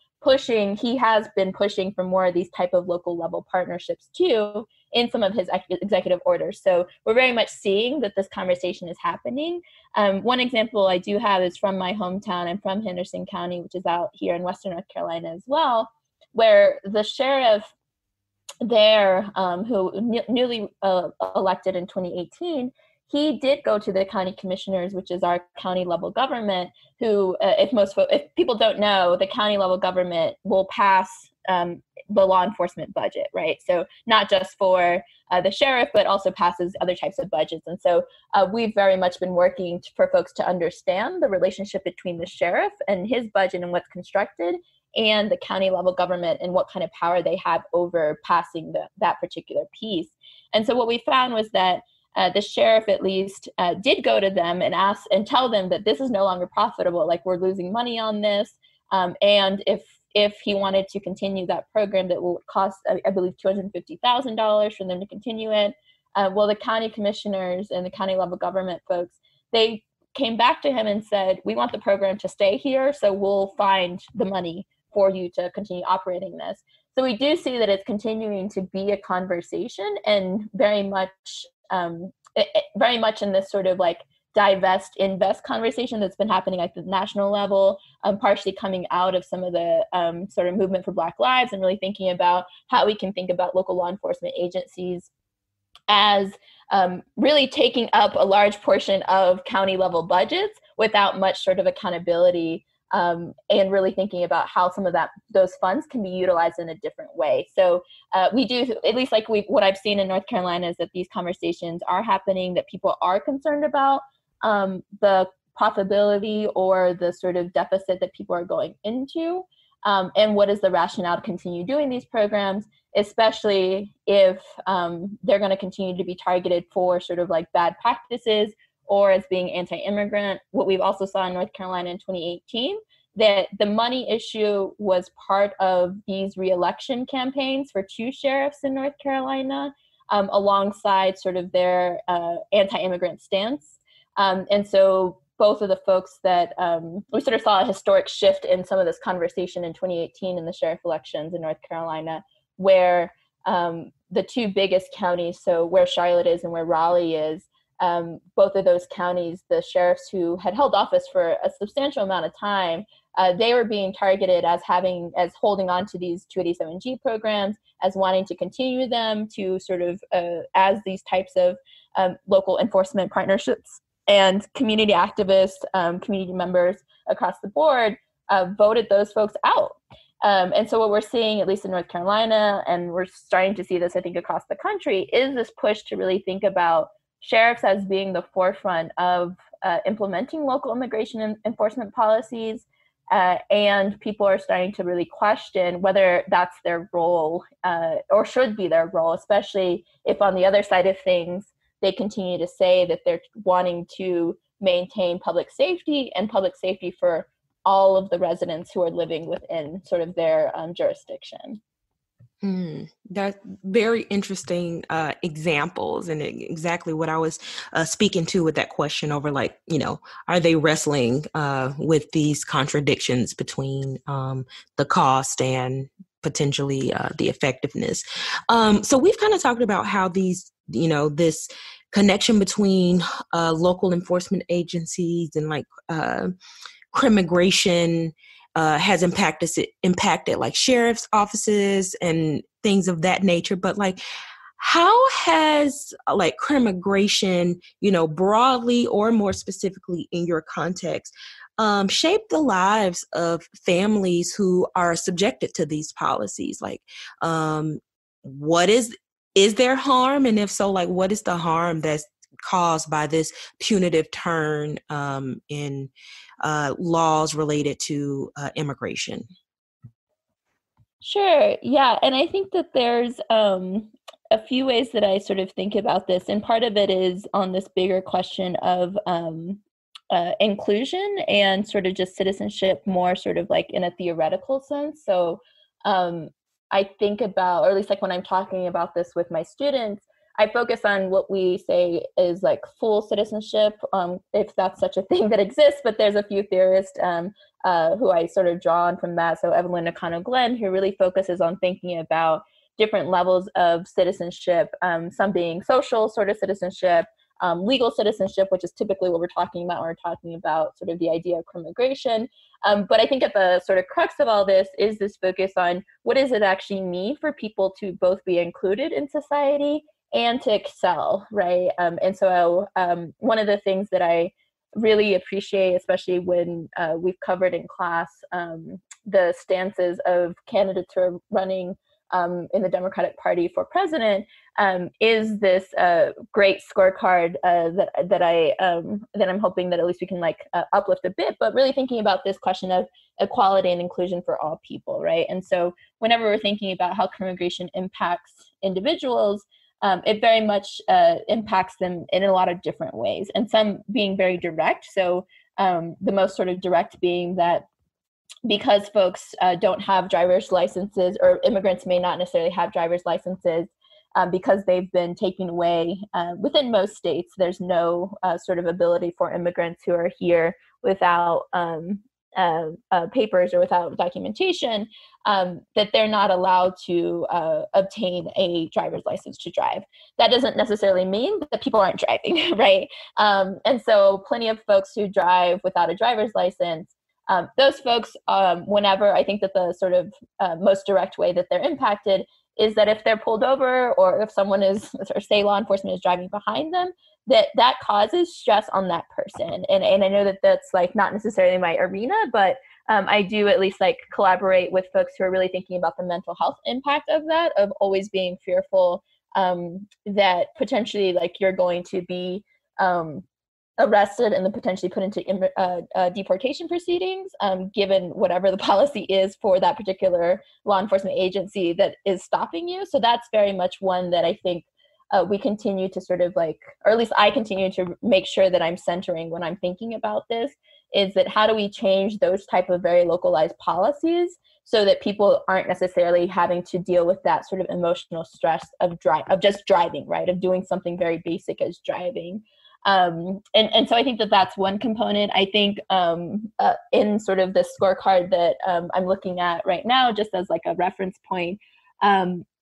he has been pushing for more of these type of local level partnerships too in some of his executive orders. So we're very much seeing that this conversation is happening. One example I do have is from my hometown. I'm from Henderson County, which is out here in Western North Carolina as well, where the sheriff there, who newly elected in 2018, he did go to the county commissioners, which is our county level government, who, if people don't know, the county level government will pass the law enforcement budget, right? So not just for the sheriff, but also passes other types of budgets. And so we've very much been working for folks to understand the relationship between the sheriff and his budget and what's constructed, and the county level government and what kind of power they have over passing that particular piece. And so what we found was that the sheriff at least did go to them and ask and tell them that this is no longer profitable, like we're losing money on this. And if he wanted to continue that program, that will cost, I believe, $250,000 for them to continue it. Well, the county commissioners and the county level government folks, they came back to him and said, we want the program to stay here, so we'll find the money for you to continue operating this. So we do see that it's continuing to be a conversation, and very much in this sort of like divest, invest conversation that's been happening at the national level, partially coming out of some of the sort of movement for Black Lives, and really thinking about how we can think about local law enforcement agencies as really taking up a large portion of county level budgets without much sort of accountability, and really thinking about how some of those funds can be utilized in a different way. So we do, at least like what I've seen in North Carolina, is that these conversations are happening, that people are concerned about the profitability or the sort of deficit that people are going into, and what is the rationale to continue doing these programs, especially if they're going to continue to be targeted for sort of like bad practices or as being anti-immigrant. What we've also saw in North Carolina in 2018, that the money issue was part of these re-election campaigns for 2 sheriffs in North Carolina, alongside sort of their anti-immigrant stance. And so both of the folks that we sort of saw a historic shift in some of this conversation in 2018 in the sheriff elections in North Carolina, where the 2 biggest counties, so where Charlotte is and where Raleigh is, both of those counties, the sheriffs who had held office for a substantial amount of time, they were being targeted as holding on to these 287G programs, as wanting to continue them, to sort of as these types of local enforcement partnerships. And community activists, community members across the board voted those folks out. And so what we're seeing, at least in North Carolina, and we're starting to see this, I think, across the country, is this push to really think about sheriffs as being the forefront of implementing local immigration enforcement policies. And people are starting to really question whether that's their role or should be their role, especially if on the other side of things, they continue to say that they're wanting to maintain public safety for all of the residents who are living within sort of their jurisdiction. That's very interesting examples, and exactly what I was speaking to with that question over, like, are they wrestling with these contradictions between the cost and potentially the effectiveness. So we've kind of talked about how these, this connection between local enforcement agencies and like Crimmigration has impacted like sheriff's offices and things of that nature. But like, how has like Crimmigration, broadly or more specifically in your context, shaped the lives of families who are subjected to these policies? Like, what is there harm? And if so, like, what is the harm that's caused by this punitive turn in laws related to immigration? Sure. Yeah. And I think that there's a few ways that I sort of think about this. And part of it is on this bigger question of inclusion and sort of just citizenship, more sort of like in a theoretical sense. So I think about, or at least like when I'm talking about this with my students, I focus on what we say is like full citizenship, if that's such a thing that exists, but there's a few theorists who I sort of draw on from that. So Evelyn O'Connell-Glenn, who really focuses on thinking about different levels of citizenship, some being social sort of citizenship, legal citizenship, which is typically what we're talking about when we're talking about sort of the idea of crimmigration. But I think at the sort of crux of all this is this focus on what does it actually mean for people to both be included in society and to excel, right? And so one of the things that I really appreciate, especially when we've covered in class the stances of candidates who are running in the Democratic Party for president, is this great scorecard that I'm hoping that at least we can uplift a bit, but really thinking about this question of equality and inclusion for all people, right? And so whenever we're thinking about how crimmigration impacts individuals, it very much impacts them in a lot of different ways, and some being very direct. So the most sort of direct being that because folks don't have driver's licenses, or immigrants may not necessarily have driver's licenses because they've been taken away within most states, there's no sort of ability for immigrants who are here without papers or without documentation, that they're not allowed to obtain a driver's license to drive. That doesn't necessarily mean that people aren't driving, right? And so plenty of folks who drive without a driver's license, those folks, whenever, I think that the sort of most direct way that they're impacted is that if they're pulled over, or if someone is, or say law enforcement is driving behind them, that causes stress on that person. And I know that that's not necessarily my arena, but I do at least collaborate with folks who are really thinking about the mental health impact of that, of always being fearful that potentially you're going to be arrested and then potentially put into deportation proceedings, given whatever the policy is for that particular law enforcement agency that is stopping you. So that's very much one that I think we continue to sort of or at least I continue to make sure that I'm centering when I'm thinking about this, is that how do we change those type of very localized policies so that people aren't necessarily having to deal with that sort of emotional stress of just driving, right? Of doing something very basic as driving. And so I think that that's one component. I think in sort of the scorecard that I'm looking at right now, just as a reference point,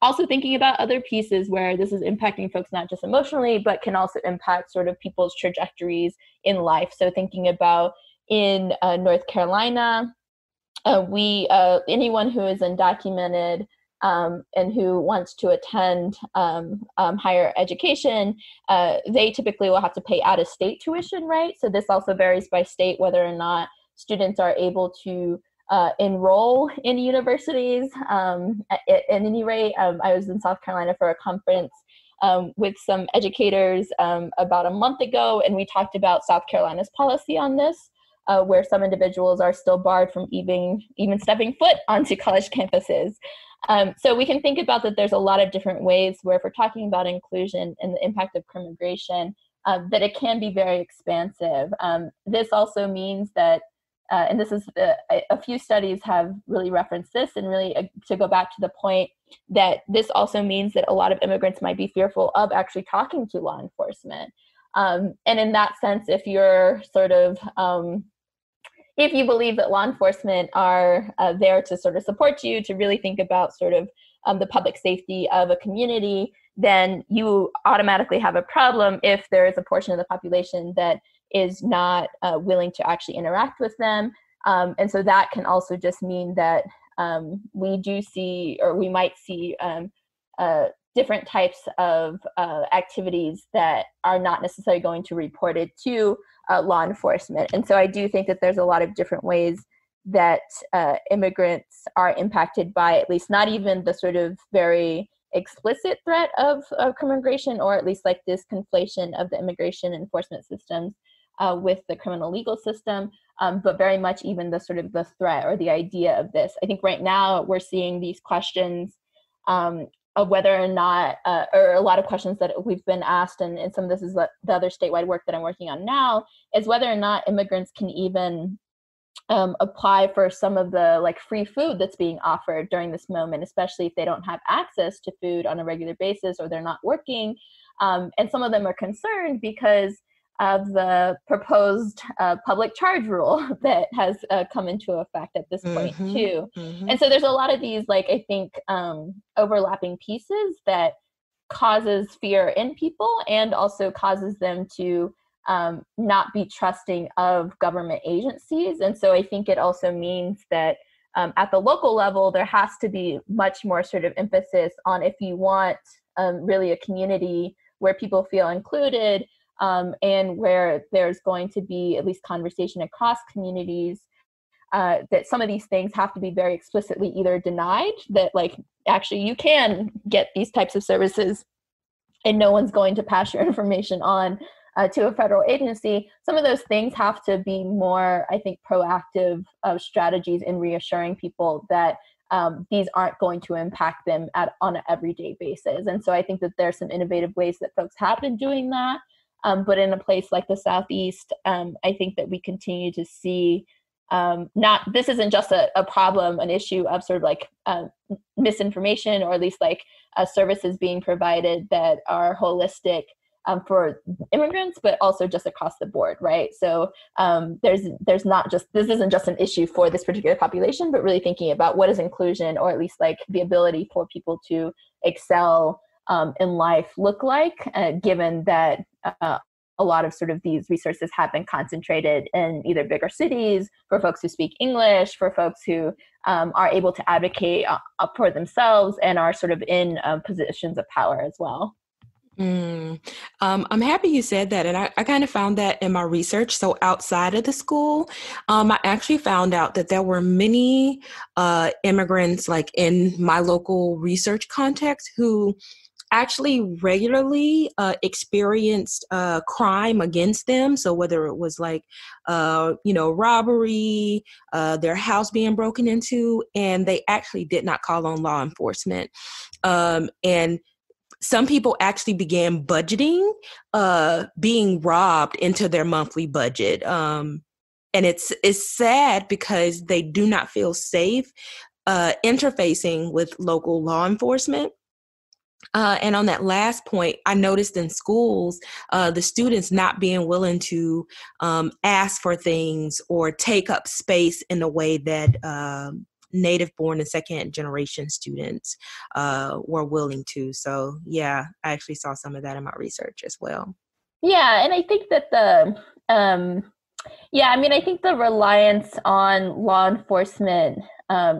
also thinking about other pieces where this is impacting folks not just emotionally, but can also impact sort of people's trajectories in life. So thinking about in North Carolina, anyone who is undocumented and who wants to attend higher education, they typically will have to pay out-of-state tuition, right? So this also varies by state whether or not students are able to enroll in universities. At any rate, I was in South Carolina for a conference with some educators about a month ago, and we talked about South Carolina's policy on this, where some individuals are still barred from even stepping foot onto college campuses. So we can think about that there's a lot of different ways where if we're talking about inclusion and the impact of crimmigration, that it can be very expansive. This also means that, and this is a few studies have really referenced this, and really to go back to the point that this also means that a lot of immigrants might be fearful of actually talking to law enforcement. And in that sense, if you're sort of if you believe that law enforcement are there to sort of support you, to really think about sort of the public safety of a community, then you automatically have a problem if there is a portion of the population that is not willing to actually interact with them. And so that can also just mean that we do see, or we might see different types of activities that are not necessarily going to be reported to law enforcement. And so I do think that there's a lot of different ways that immigrants are impacted by at least not even the sort of very explicit threat of crimmigration, or at least this conflation of the immigration enforcement systems with the criminal legal system, but very much even the sort of the threat or the idea of this. I think right now we're seeing these questions of whether or not, or a lot of questions that we've been asked, and some of this is the other statewide work that I'm working on now, is whether or not immigrants can even apply for some of the free food that's being offered during this moment, especially if they don't have access to food on a regular basis or they're not working. And some of them are concerned because of the proposed public charge rule that has come into effect at this point too. And so there's a lot of these, like, I think, overlapping pieces that causes fear in people and also causes them to not be trusting of government agencies. And so I think it also means that at the local level, there has to be much more sort of emphasis on, if you want really a community where people feel included, and where there's going to be at least conversation across communities, that some of these things have to be very explicitly either denied, that like actually you can get these types of services and no one's going to pass your information on to a federal agency. Some of those things have to be more, I think, proactive strategies in reassuring people that these aren't going to impact them on an everyday basis. And so I think that there's some innovative ways that folks have been doing that. But in a place like the Southeast, I think that we continue to see this isn't just a problem, an issue of sort of like misinformation, or at least like services being provided that are holistic for immigrants, but also just across the board, right? So there's not just, this isn't just an issue for this particular population, but really thinking about what is inclusion, or at least like the ability for people to excel in life look like, given that a lot of sort of these resources have been concentrated in either bigger cities, for folks who speak English, for folks who are able to advocate for themselves and are sort of in positions of power as well. I'm happy you said that. And I kind of found that in my research. So outside of the school, I actually found out that there were many immigrants, like in my local research context, who actually regularly experienced crime against them. So whether it was like, robbery, their house being broken into, and they actually did not call on law enforcement. And some people actually began budgeting, being robbed into their monthly budget. And it's sad because they do not feel safe interfacing with local law enforcement. And on that last point, I noticed in schools, the students not being willing to ask for things or take up space in a way that native-born and second-generation students were willing to. So, yeah, I actually saw some of that in my research as well. Yeah, and I think that I think the reliance on law enforcement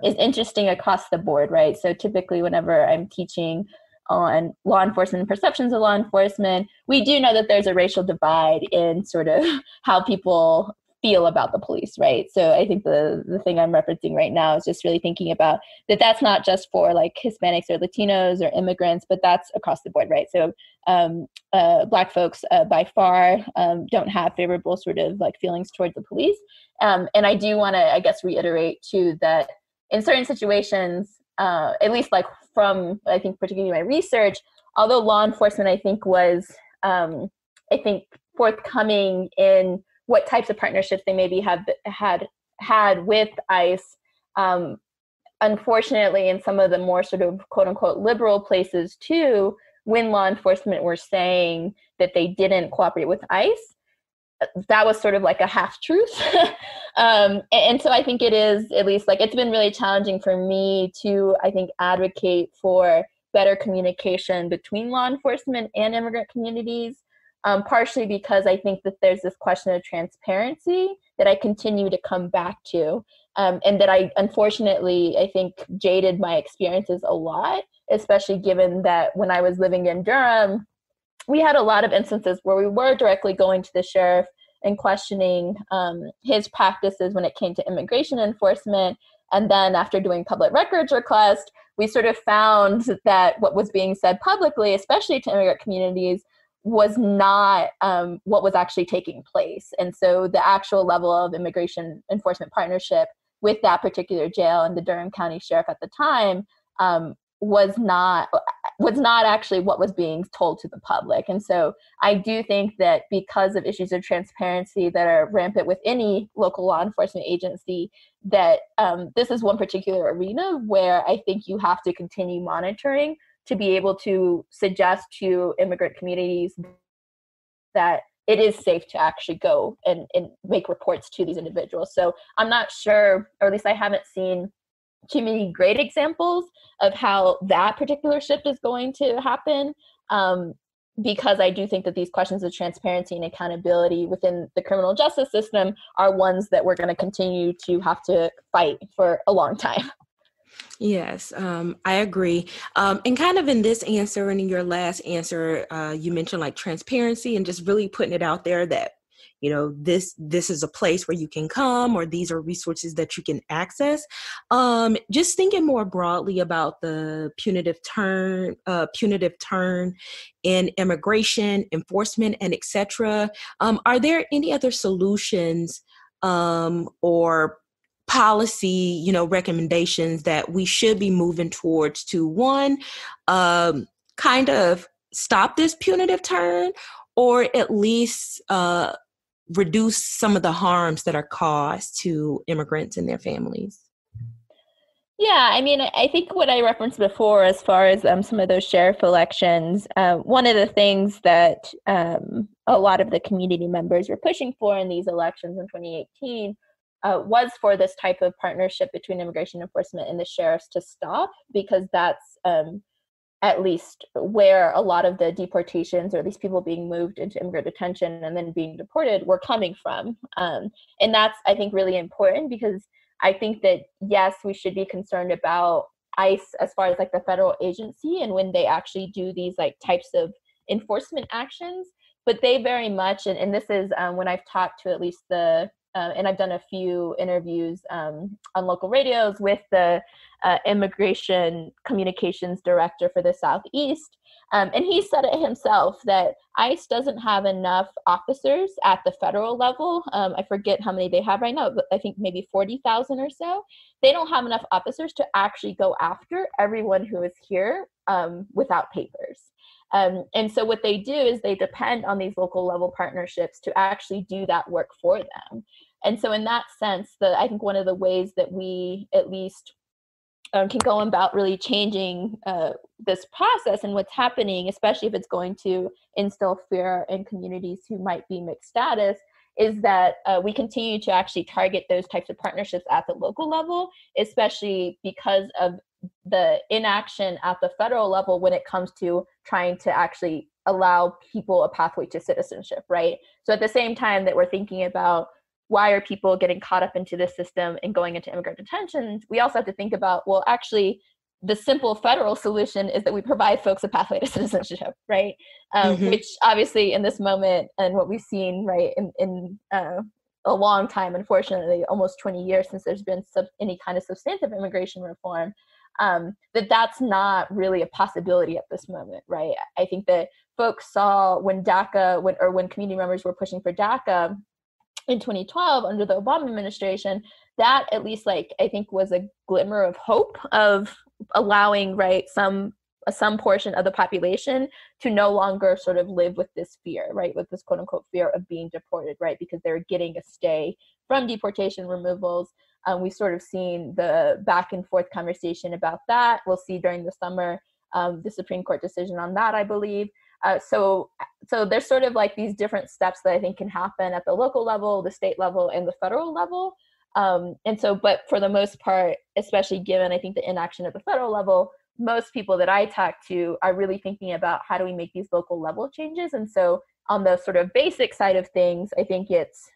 is interesting across the board, right? So typically whenever I'm teaching on law enforcement and perceptions of law enforcement, we do know that there's a racial divide in sort of how people feel about the police, right? So I think the thing I'm referencing right now is just really thinking about that's not just for like Hispanics or Latinos or immigrants, but that's across the board, right? So Black folks by far don't have favorable sort of like feelings towards the police. And I do want to, I guess, reiterate too that in certain situations, at least like from, I think, particularly my research, although law enforcement, I think, was, forthcoming in what types of partnerships they maybe have had with ICE. Unfortunately, in some of the more sort of quote unquote liberal places too, when law enforcement were saying that they didn't cooperate with ICE, that was sort of like a half truth. And so I think it is, at least like, it's been really challenging for me to, I think, advocate for better communication between law enforcement and immigrant communities. Partially because I think that there's this question of transparency that I continue to come back to, and that I unfortunately, I think, jaded my experiences a lot, especially given that when I was living in Durham, we had a lot of instances where we were directly going to the sheriff and questioning his practices when it came to immigration enforcement. And then after doing public records request, we sort of found that what was being said publicly, especially to immigrant communities, was not what was actually taking place. And so the actual level of immigration enforcement partnership with that particular jail and the Durham County Sheriff at the time was not actually what was being told to the public. And so I do think that because of issues of transparency that are rampant with any local law enforcement agency, that this is one particular arena where I think you have to continue monitoring to be able to suggest to immigrant communities that it is safe to actually go and make reports to these individuals. So I'm not sure, or at least I haven't seen too many great examples of how that particular shift is going to happen, because I do think that these questions of transparency and accountability within the criminal justice system are ones that we're going to continue to have to fight for a long time. Yes, I agree. And kind of in this answer and in your last answer, you mentioned like transparency and just really putting it out there that, you know, this is a place where you can come, or these are resources that you can access. Just thinking more broadly about the punitive turn in immigration, enforcement, and et cetera. Are there any other solutions or policy, you know, recommendations that we should be moving towards to, one, kind of stop this punitive turn, or at least reduce some of the harms that are caused to immigrants and their families? Yeah, I mean, I think what I referenced before, as far as some of those sheriff elections, one of the things that a lot of the community members were pushing for in these elections in 2018 was for this type of partnership between immigration enforcement and the sheriffs to stop, because that's at least where a lot of the deportations, or these people being moved into immigrant detention and then being deported, were coming from. And that's, I think, really important, because I think that, yes, we should be concerned about ICE as far as like the federal agency and when they actually do these like types of enforcement actions, but they very much, and this is when I've talked to at least the, and I've done a few interviews on local radios with the immigration communications director for the Southeast. And he said it himself that ICE doesn't have enough officers at the federal level. I forget how many they have right now, but I think maybe 40,000 or so. They don't have enough officers to actually go after everyone who is here without papers. And so what they do is they depend on these local level partnerships to actually do that work for them. And so in that sense, I think one of the ways that we at least can go about really changing this process and what's happening, especially if it's going to instill fear in communities who might be mixed status, is that we continue to actually target those types of partnerships at the local level, especially because of the inaction at the federal level when it comes to trying to actually allow people a pathway to citizenship, right? So at the same time that we're thinking about why are people getting caught up into this system and going into immigrant detention, we also have to think about, well, actually, the simple federal solution is that we provide folks a pathway to citizenship, right? Which obviously in this moment and what we've seen, right, in a long time, unfortunately, almost 20 years since there's been any kind of substantive immigration reform, that's not really a possibility at this moment, right? I think that folks saw when DACA, when community members were pushing for DACA in 2012 under the Obama administration, that at least, like, I think was a glimmer of hope of allowing, right, some portion of the population to no longer sort of live with this fear, right, with this quote unquote fear of being deported, right, because they're getting a stay from deportation removals. We've sort of seen the back and forth conversation about that. We'll see during the summer the Supreme Court decision on that, I believe. So there's sort of like these different steps that I think can happen at the local level, the state level, and the federal level. And so, but for the most part, especially given, I think, the inaction at the federal level, most people that I talk to are really thinking about how do we make these local level changes. And so on the sort of basic side of things, I think it's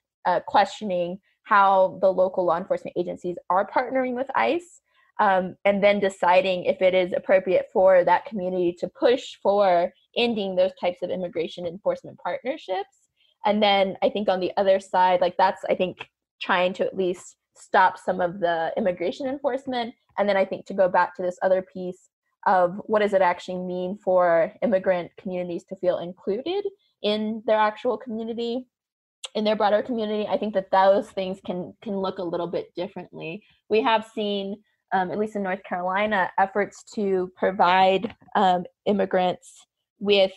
questioning how the local law enforcement agencies are partnering with ICE, and then deciding if it is appropriate for that community to push for ending those types of immigration enforcement partnerships. And then I think on the other side, like that's, I think, trying to at least stop some of the immigration enforcement. And then I think to go back to this other piece of what does it actually mean for immigrant communities to feel included in their actual community, in their broader community. I think that those things can look a little bit differently. We have seen, at least in North Carolina, efforts to provide immigrants with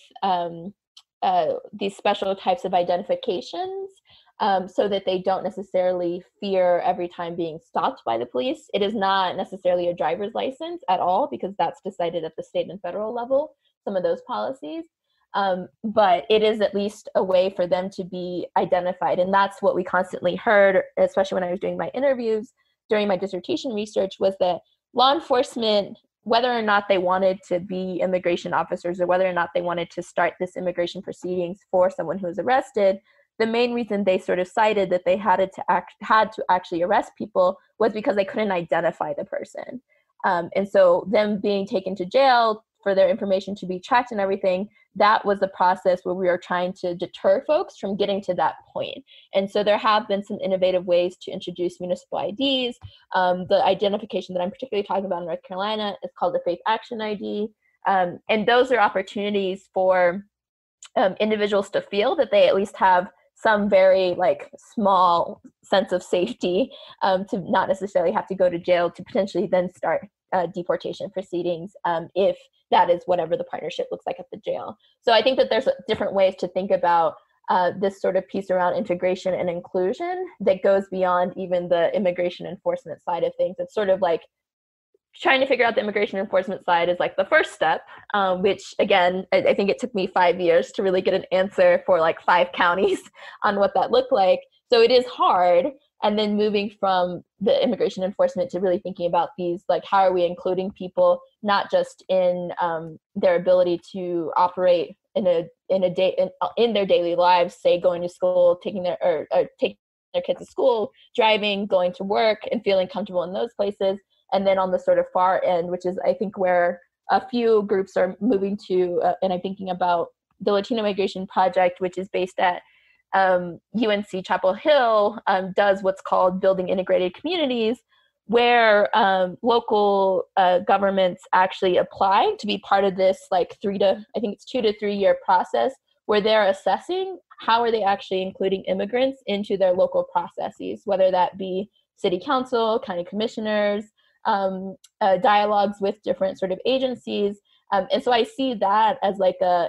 these special types of identifications so that they don't necessarily fear every time being stopped by the police. It is not necessarily a driver's license at all, because that's decided at the state and federal level, some of those policies. But it is at least a way for them to be identified. And that's what we constantly heard, especially when I was doing my interviews during my dissertation research, was that law enforcement, whether or not they wanted to be immigration officers or whether or not they wanted to start this immigration proceedings for someone who was arrested, the main reason they sort of cited that they had to actually arrest people was because they couldn't identify the person. And so them being taken to jail for their information to be tracked and everything, that was the process where we were trying to deter folks from getting to that point. And so there have been some innovative ways to introduce municipal IDs. The identification that I'm particularly talking about in North Carolina is called the Faith Action ID. And those are opportunities for individuals to feel that they at least have some very small sense of safety, to not necessarily have to go to jail to potentially then start deportation proceedings, if that is whatever the partnership looks like at the jail. So I think that there's different ways to think about this sort of piece around integration and inclusion that goes beyond even the immigration enforcement side of things. It's sort of like trying to figure out the immigration enforcement side is like the first step, which again, I think it took me 5 years to really get an answer for 5 counties on what that looked like. So it is hard. And then moving from the immigration enforcement to really thinking about these, how are we including people, not just in their ability to operate in their daily lives, say going to school, taking their kids to school, driving, going to work, and feeling comfortable in those places. And then on the sort of far end, which is I think where a few groups are moving to, and I'm thinking about the Latino Migration Project, which is based at UNC Chapel Hill, does what's called building integrated communities, where local governments actually apply to be part of this 2 to 3 year process, where they're assessing how are they actually including immigrants into their local processes, whether that be city council, county commissioners, dialogues with different sort of agencies. And so I see that as a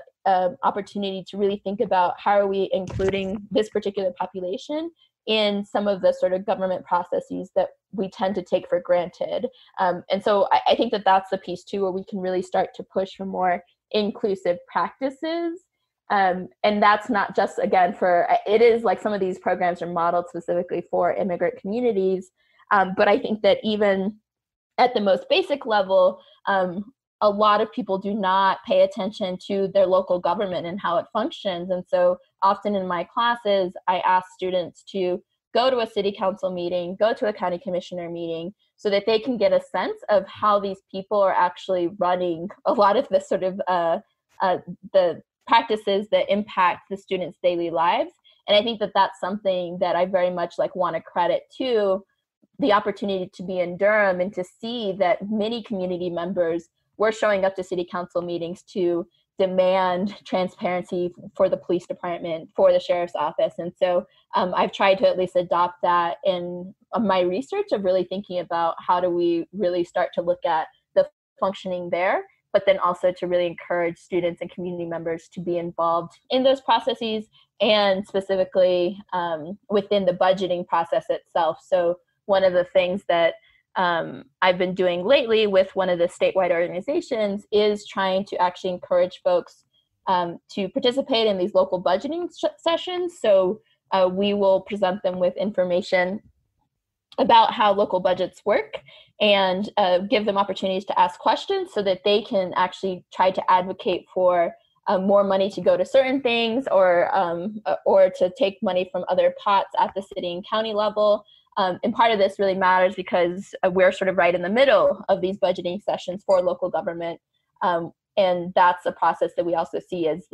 opportunity to really think about how are we including this particular population in some of the sort of government processes that we tend to take for granted. And so I think that that's the piece too, where we can really start to push for more inclusive practices. And that's not just, again, it is some of these programs are modeled specifically for immigrant communities. But I think that even at the most basic level, a lot of people do not pay attention to their local government and how it functions. And so often in my classes, I ask students to go to a city council meeting, go to a county commissioner meeting, so that they can get a sense of how these people are actually running a lot of the sort of the practices that impact the students' daily lives. And I think that that's something that I very much want to credit to the opportunity to be in Durham and to see that many community members were showing up to city council meetings to demand transparency for the police department, for the sheriff's office. And so I've tried to at least adopt that in my research of really thinking about how do we really start to look at the functioning there, but then also to really encourage students and community members to be involved in those processes, and specifically within the budgeting process itself. So one of the things that I've been doing lately with one of the statewide organizations is trying to actually encourage folks to participate in these local budgeting sessions. So we will present them with information about how local budgets work and give them opportunities to ask questions so that they can actually try to advocate for more money to go to certain things, or to take money from other pots at the city and county level. And part of this really matters because we're sort of right in the middle of these budgeting sessions for local government. And that's a process that we also see as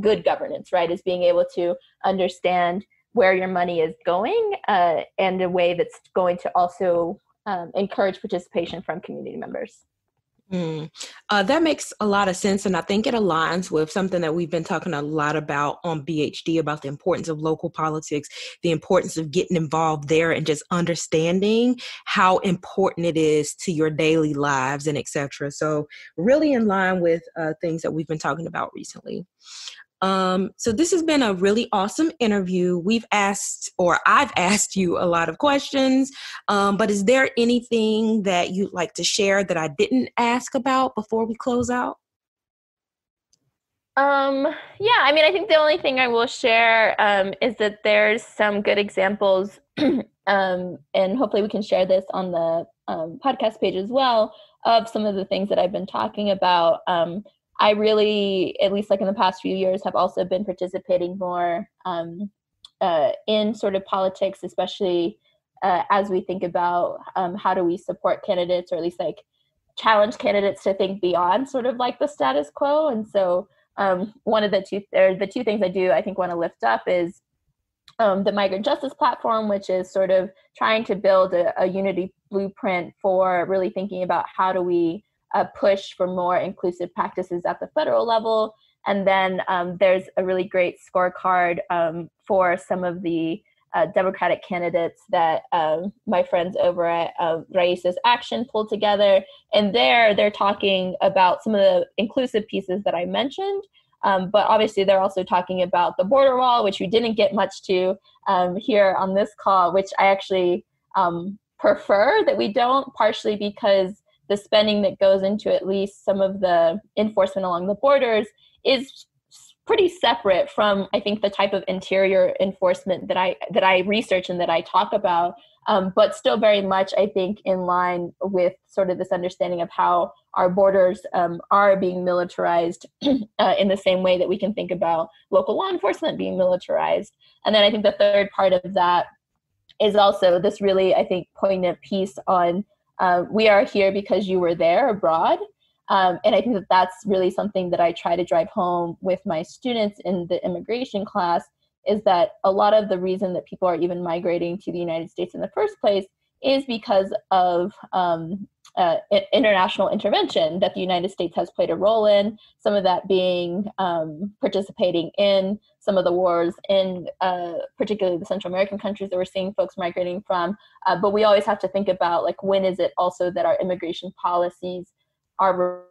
good governance, right? Is being able to understand where your money is going and a way that's going to also encourage participation from community members. That makes a lot of sense. And I think it aligns with something that we've been talking a lot about on BHD, about the importance of local politics, the importance of getting involved there and just understanding how important it is to your daily lives and et cetera. So really in line with things that we've been talking about recently. So this has been a really awesome interview. I've asked you a lot of questions, but is there anything that you'd like to share that I didn't ask about before we close out? Yeah, I mean, I think the only thing I will share is that there's some good examples, and hopefully we can share this on the podcast page as well, of some of the things that I've been talking about. I really, at least like in the past few years, have also been participating more in sort of politics, especially as we think about how do we support candidates, or at least like challenge candidates to think beyond sort of like the status quo. And so one of the two things I do, I think, want to lift up is the Migrant Justice Platform, which is sort of trying to build a unity blueprint for really thinking about how do we push for more inclusive practices at the federal level. And then there's a really great scorecard for some of the Democratic candidates that my friends over at Raices Action pulled together. And they're talking about some of the inclusive pieces that I mentioned. But obviously, they're also talking about the border wall, which we didn't get much to here on this call, which I actually prefer that we don't, partially because the spending that goes into at least some of the enforcement along the borders is pretty separate from, I think, the type of interior enforcement that I research and that I talk about, but still very much, I think, in line with sort of this understanding of how our borders are being militarized in the same way that we can think about local law enforcement being militarized. And then I think the third part of that is also this really, I think, poignant piece on we are here because you were there abroad. And I think that that's really something that I try to drive home with my students in the immigration class, is that a lot of the reason that people are even migrating to the United States in the first place is because of international intervention that the United States has played a role in, some of that being participating in some of the wars in particularly the Central American countries that we're seeing folks migrating from. But we always have to think about, like, when is it also that our immigration policies are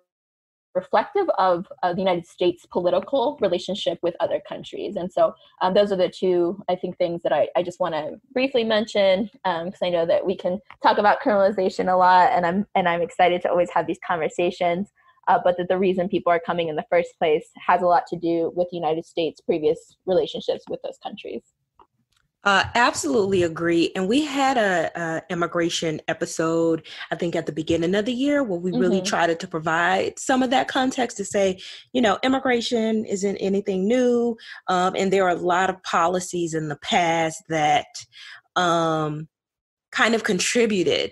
reflective of the United States' political relationship with other countries. And so those are the two, I think, things that I just want to briefly mention, because I know that we can talk about criminalization a lot, and I'm excited to always have these conversations, but that the reason people are coming in the first place has a lot to do with the United States' previous relationships with those countries. Absolutely agree. And we had a immigration episode, I think, at the beginning of the year, where we really tried to provide some of that context to say, immigration isn't anything new. And there are a lot of policies in the past that kind of contributed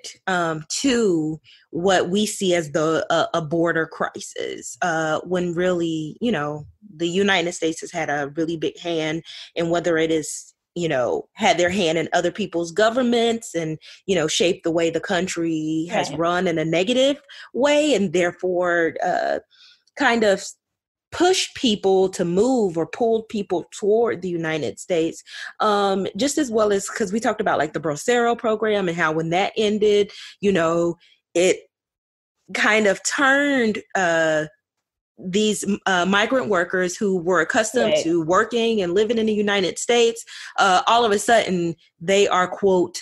to what we see as a border crisis, when really, the United States has had a really big hand in whether it is had their hand in other people's governments and, shaped the way the country has run in a negative way, and therefore kind of pushed people to move or pulled people toward the United States, just as well as, because we talked about like the Bracero program and how when that ended, it kind of turned these migrant workers who were accustomed to working and living in the United States, all of a sudden they are, quote,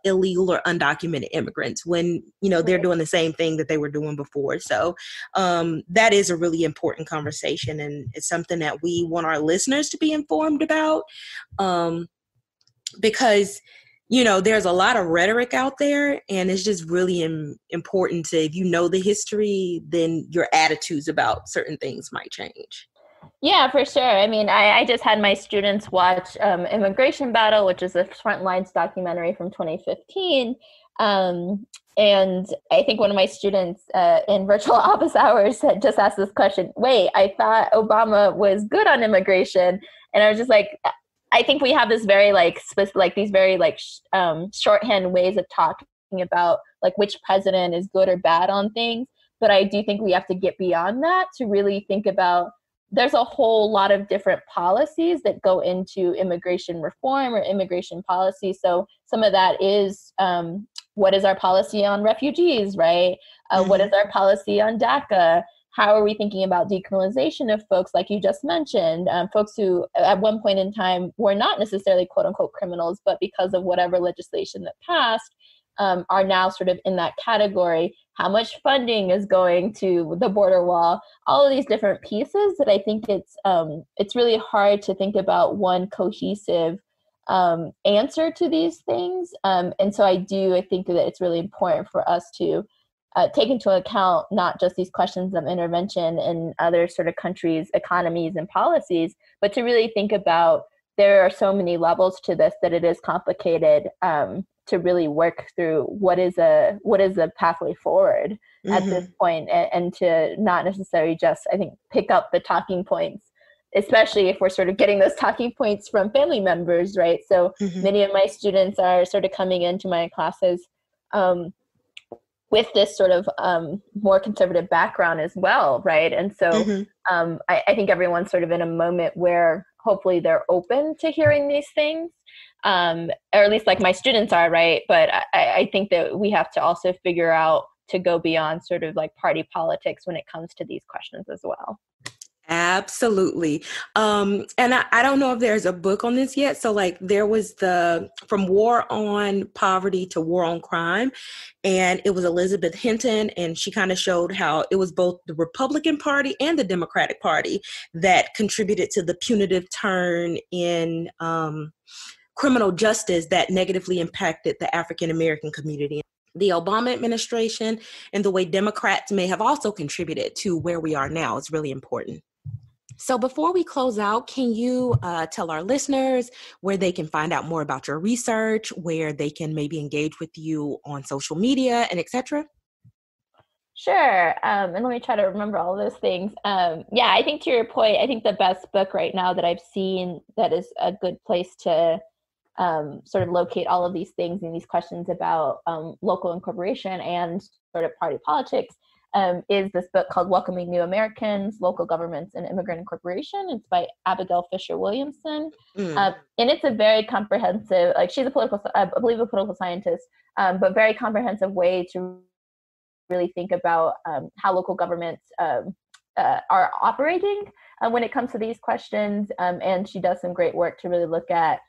illegal or undocumented immigrants when, they're doing the same thing that they were doing before. So that is a really important conversation, and it's something that we want our listeners to be informed about, because there's a lot of rhetoric out there, and it's just really important to, if you know the history, then your attitudes about certain things might change. Yeah, for sure. I mean, I just had my students watch Immigration Battle, which is a Frontlines documentary from 2015. And I think one of my students in virtual office hours had just asked this question, wait, I thought Obama was good on immigration. And I was just like, I think we have this very shorthand ways of talking about like which president is good or bad on things. But I do think we have to get beyond that to really think about, there's a whole lot of different policies that go into immigration reform or immigration policy. So some of that is what is our policy on refugees, right? What is our policy on DACA? how are we thinking about decriminalization of folks like you just mentioned, folks who at one point in time were not necessarily quote unquote criminals, but because of whatever legislation that passed, are now sort of in that category. How much funding is going to the border wall? All of these different pieces that I think it's really hard to think about one cohesive answer to these things. And so I think that it's really important for us to take into account not just these questions of intervention in other sort of countries' economies and policies, but to really think about there are so many levels to this that it is complicated to really work through what is a pathway forward at this point, and to not necessarily just, I think, pick up the talking points, especially if we're sort of getting those talking points from family members, right? So many of my students are sort of coming into my classes with this sort of more conservative background as well, right? And so I think everyone's sort of in a moment where hopefully they're open to hearing these things, or at least like my students are, right? But I think that we have to also figure out to go beyond sort of like party politics when it comes to these questions as well. Absolutely. And I don't know if there's a book on this yet. So like there was From War on Poverty to War on Crime. And it was Elizabeth Hinton. And she kind of showed how it was both the Republican Party and the Democratic Party that contributed to the punitive turn in criminal justice that negatively impacted the African American community. The Obama administration and the way Democrats may have also contributed to where we are now is really important. So before we close out, can you tell our listeners where they can find out more about your research, where they can maybe engage with you on social media and et cetera? Sure. And let me try to remember all those things. I think to your point, I think the best book right now that I've seen that is a good place to sort of locate all of these things and these questions about local incorporation and sort of party politics is this book called Welcoming New Americans, Local Governments and Immigrant Incorporation. It's by Abigail Fisher Williamson. And it's a very comprehensive, like she's I believe a political scientist, but very comprehensive way to really think about how local governments are operating when it comes to these questions. And she does some great work to really look at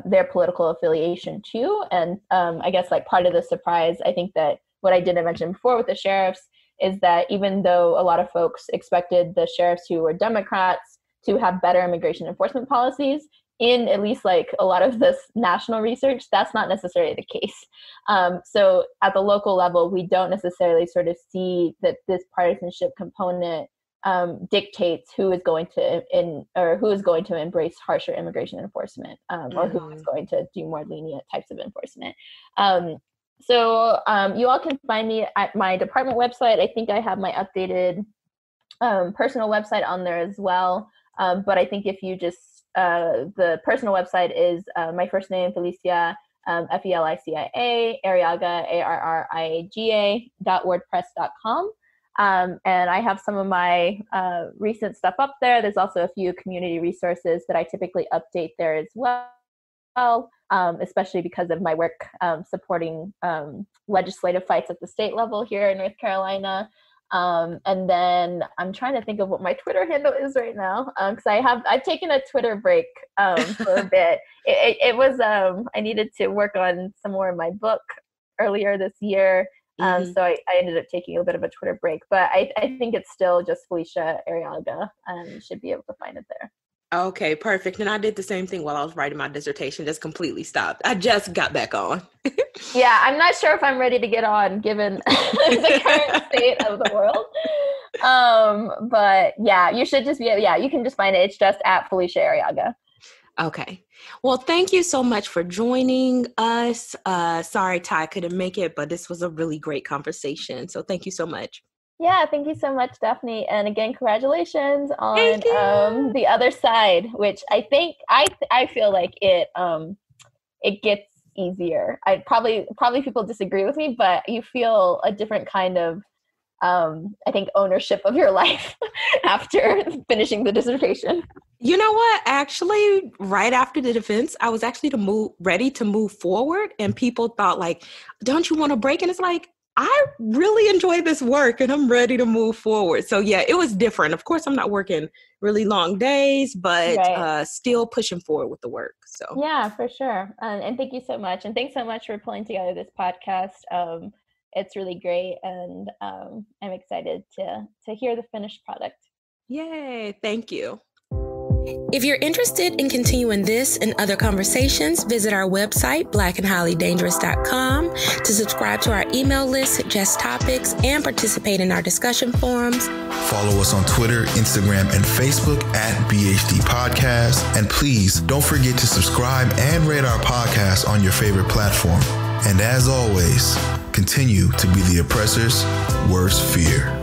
their political affiliation too. And I guess like part of the surprise, I think that what I didn't mention before with the sheriffs is that even though a lot of folks expected the sheriffs who were Democrats to have better immigration enforcement policies, in at least like a lot of this national research, that's not necessarily the case. So at the local level, we don't necessarily sort of see that this partisanship component dictates who is going to embrace harsher immigration enforcement, or who is going to do more lenient types of enforcement. So you all can find me at my department website. I think I have my updated personal website on there as well. But I think if you just, the personal website is my first name, Felicia, Felicia, Ariaga, ARRIAGA.wordpress.com. And I have some of my recent stuff up there. There's also a few community resources that I typically update there as well. Especially because of my work supporting legislative fights at the state level here in North Carolina. And then I'm trying to think of what my Twitter handle is right now, because I've taken a Twitter break for a bit. It was I needed to work on some more of my book earlier this year. So I ended up taking a bit of a Twitter break, but I think it's still just Felicia Ariaga, and you should be able to find it there. Okay, perfect. And I did the same thing while I was writing my dissertation, just completely stopped. I just got back on. Yeah, I'm not sure if I'm ready to get on given the current state of the world. But yeah, you should just you can just find it. It's just at Felicia Ariaga. Okay. Well, thank you so much for joining us. Sorry, Ty couldn't make it, but this was a really great conversation. So thank you so much. Yeah, thank you so much, Daphne. And again, congratulations on the other side, which I think I feel like it gets easier. Probably people disagree with me, but you feel a different kind of I think ownership of your life after finishing the dissertation. You know what? Actually, right after the defense, I was actually ready to move forward, and people thought like, "Don't you want a break?" And it's like, I really enjoy this work and I'm ready to move forward. So yeah, it was different. Of course, I'm not working really long days, but still pushing forward with the work. So yeah, for sure. And thank you so much. And thanks so much for pulling together this podcast. It's really great. And I'm excited to hear the finished product. Yay. Thank you. If you're interested in continuing this and other conversations, visit our website, blackandhighlydangerous.com, to subscribe to our email list, suggest topics, and participate in our discussion forums. Follow us on Twitter, Instagram, and Facebook at BHD Podcast. And please don't forget to subscribe and rate our podcast on your favorite platform. And as always, continue to be the oppressor's worst fear.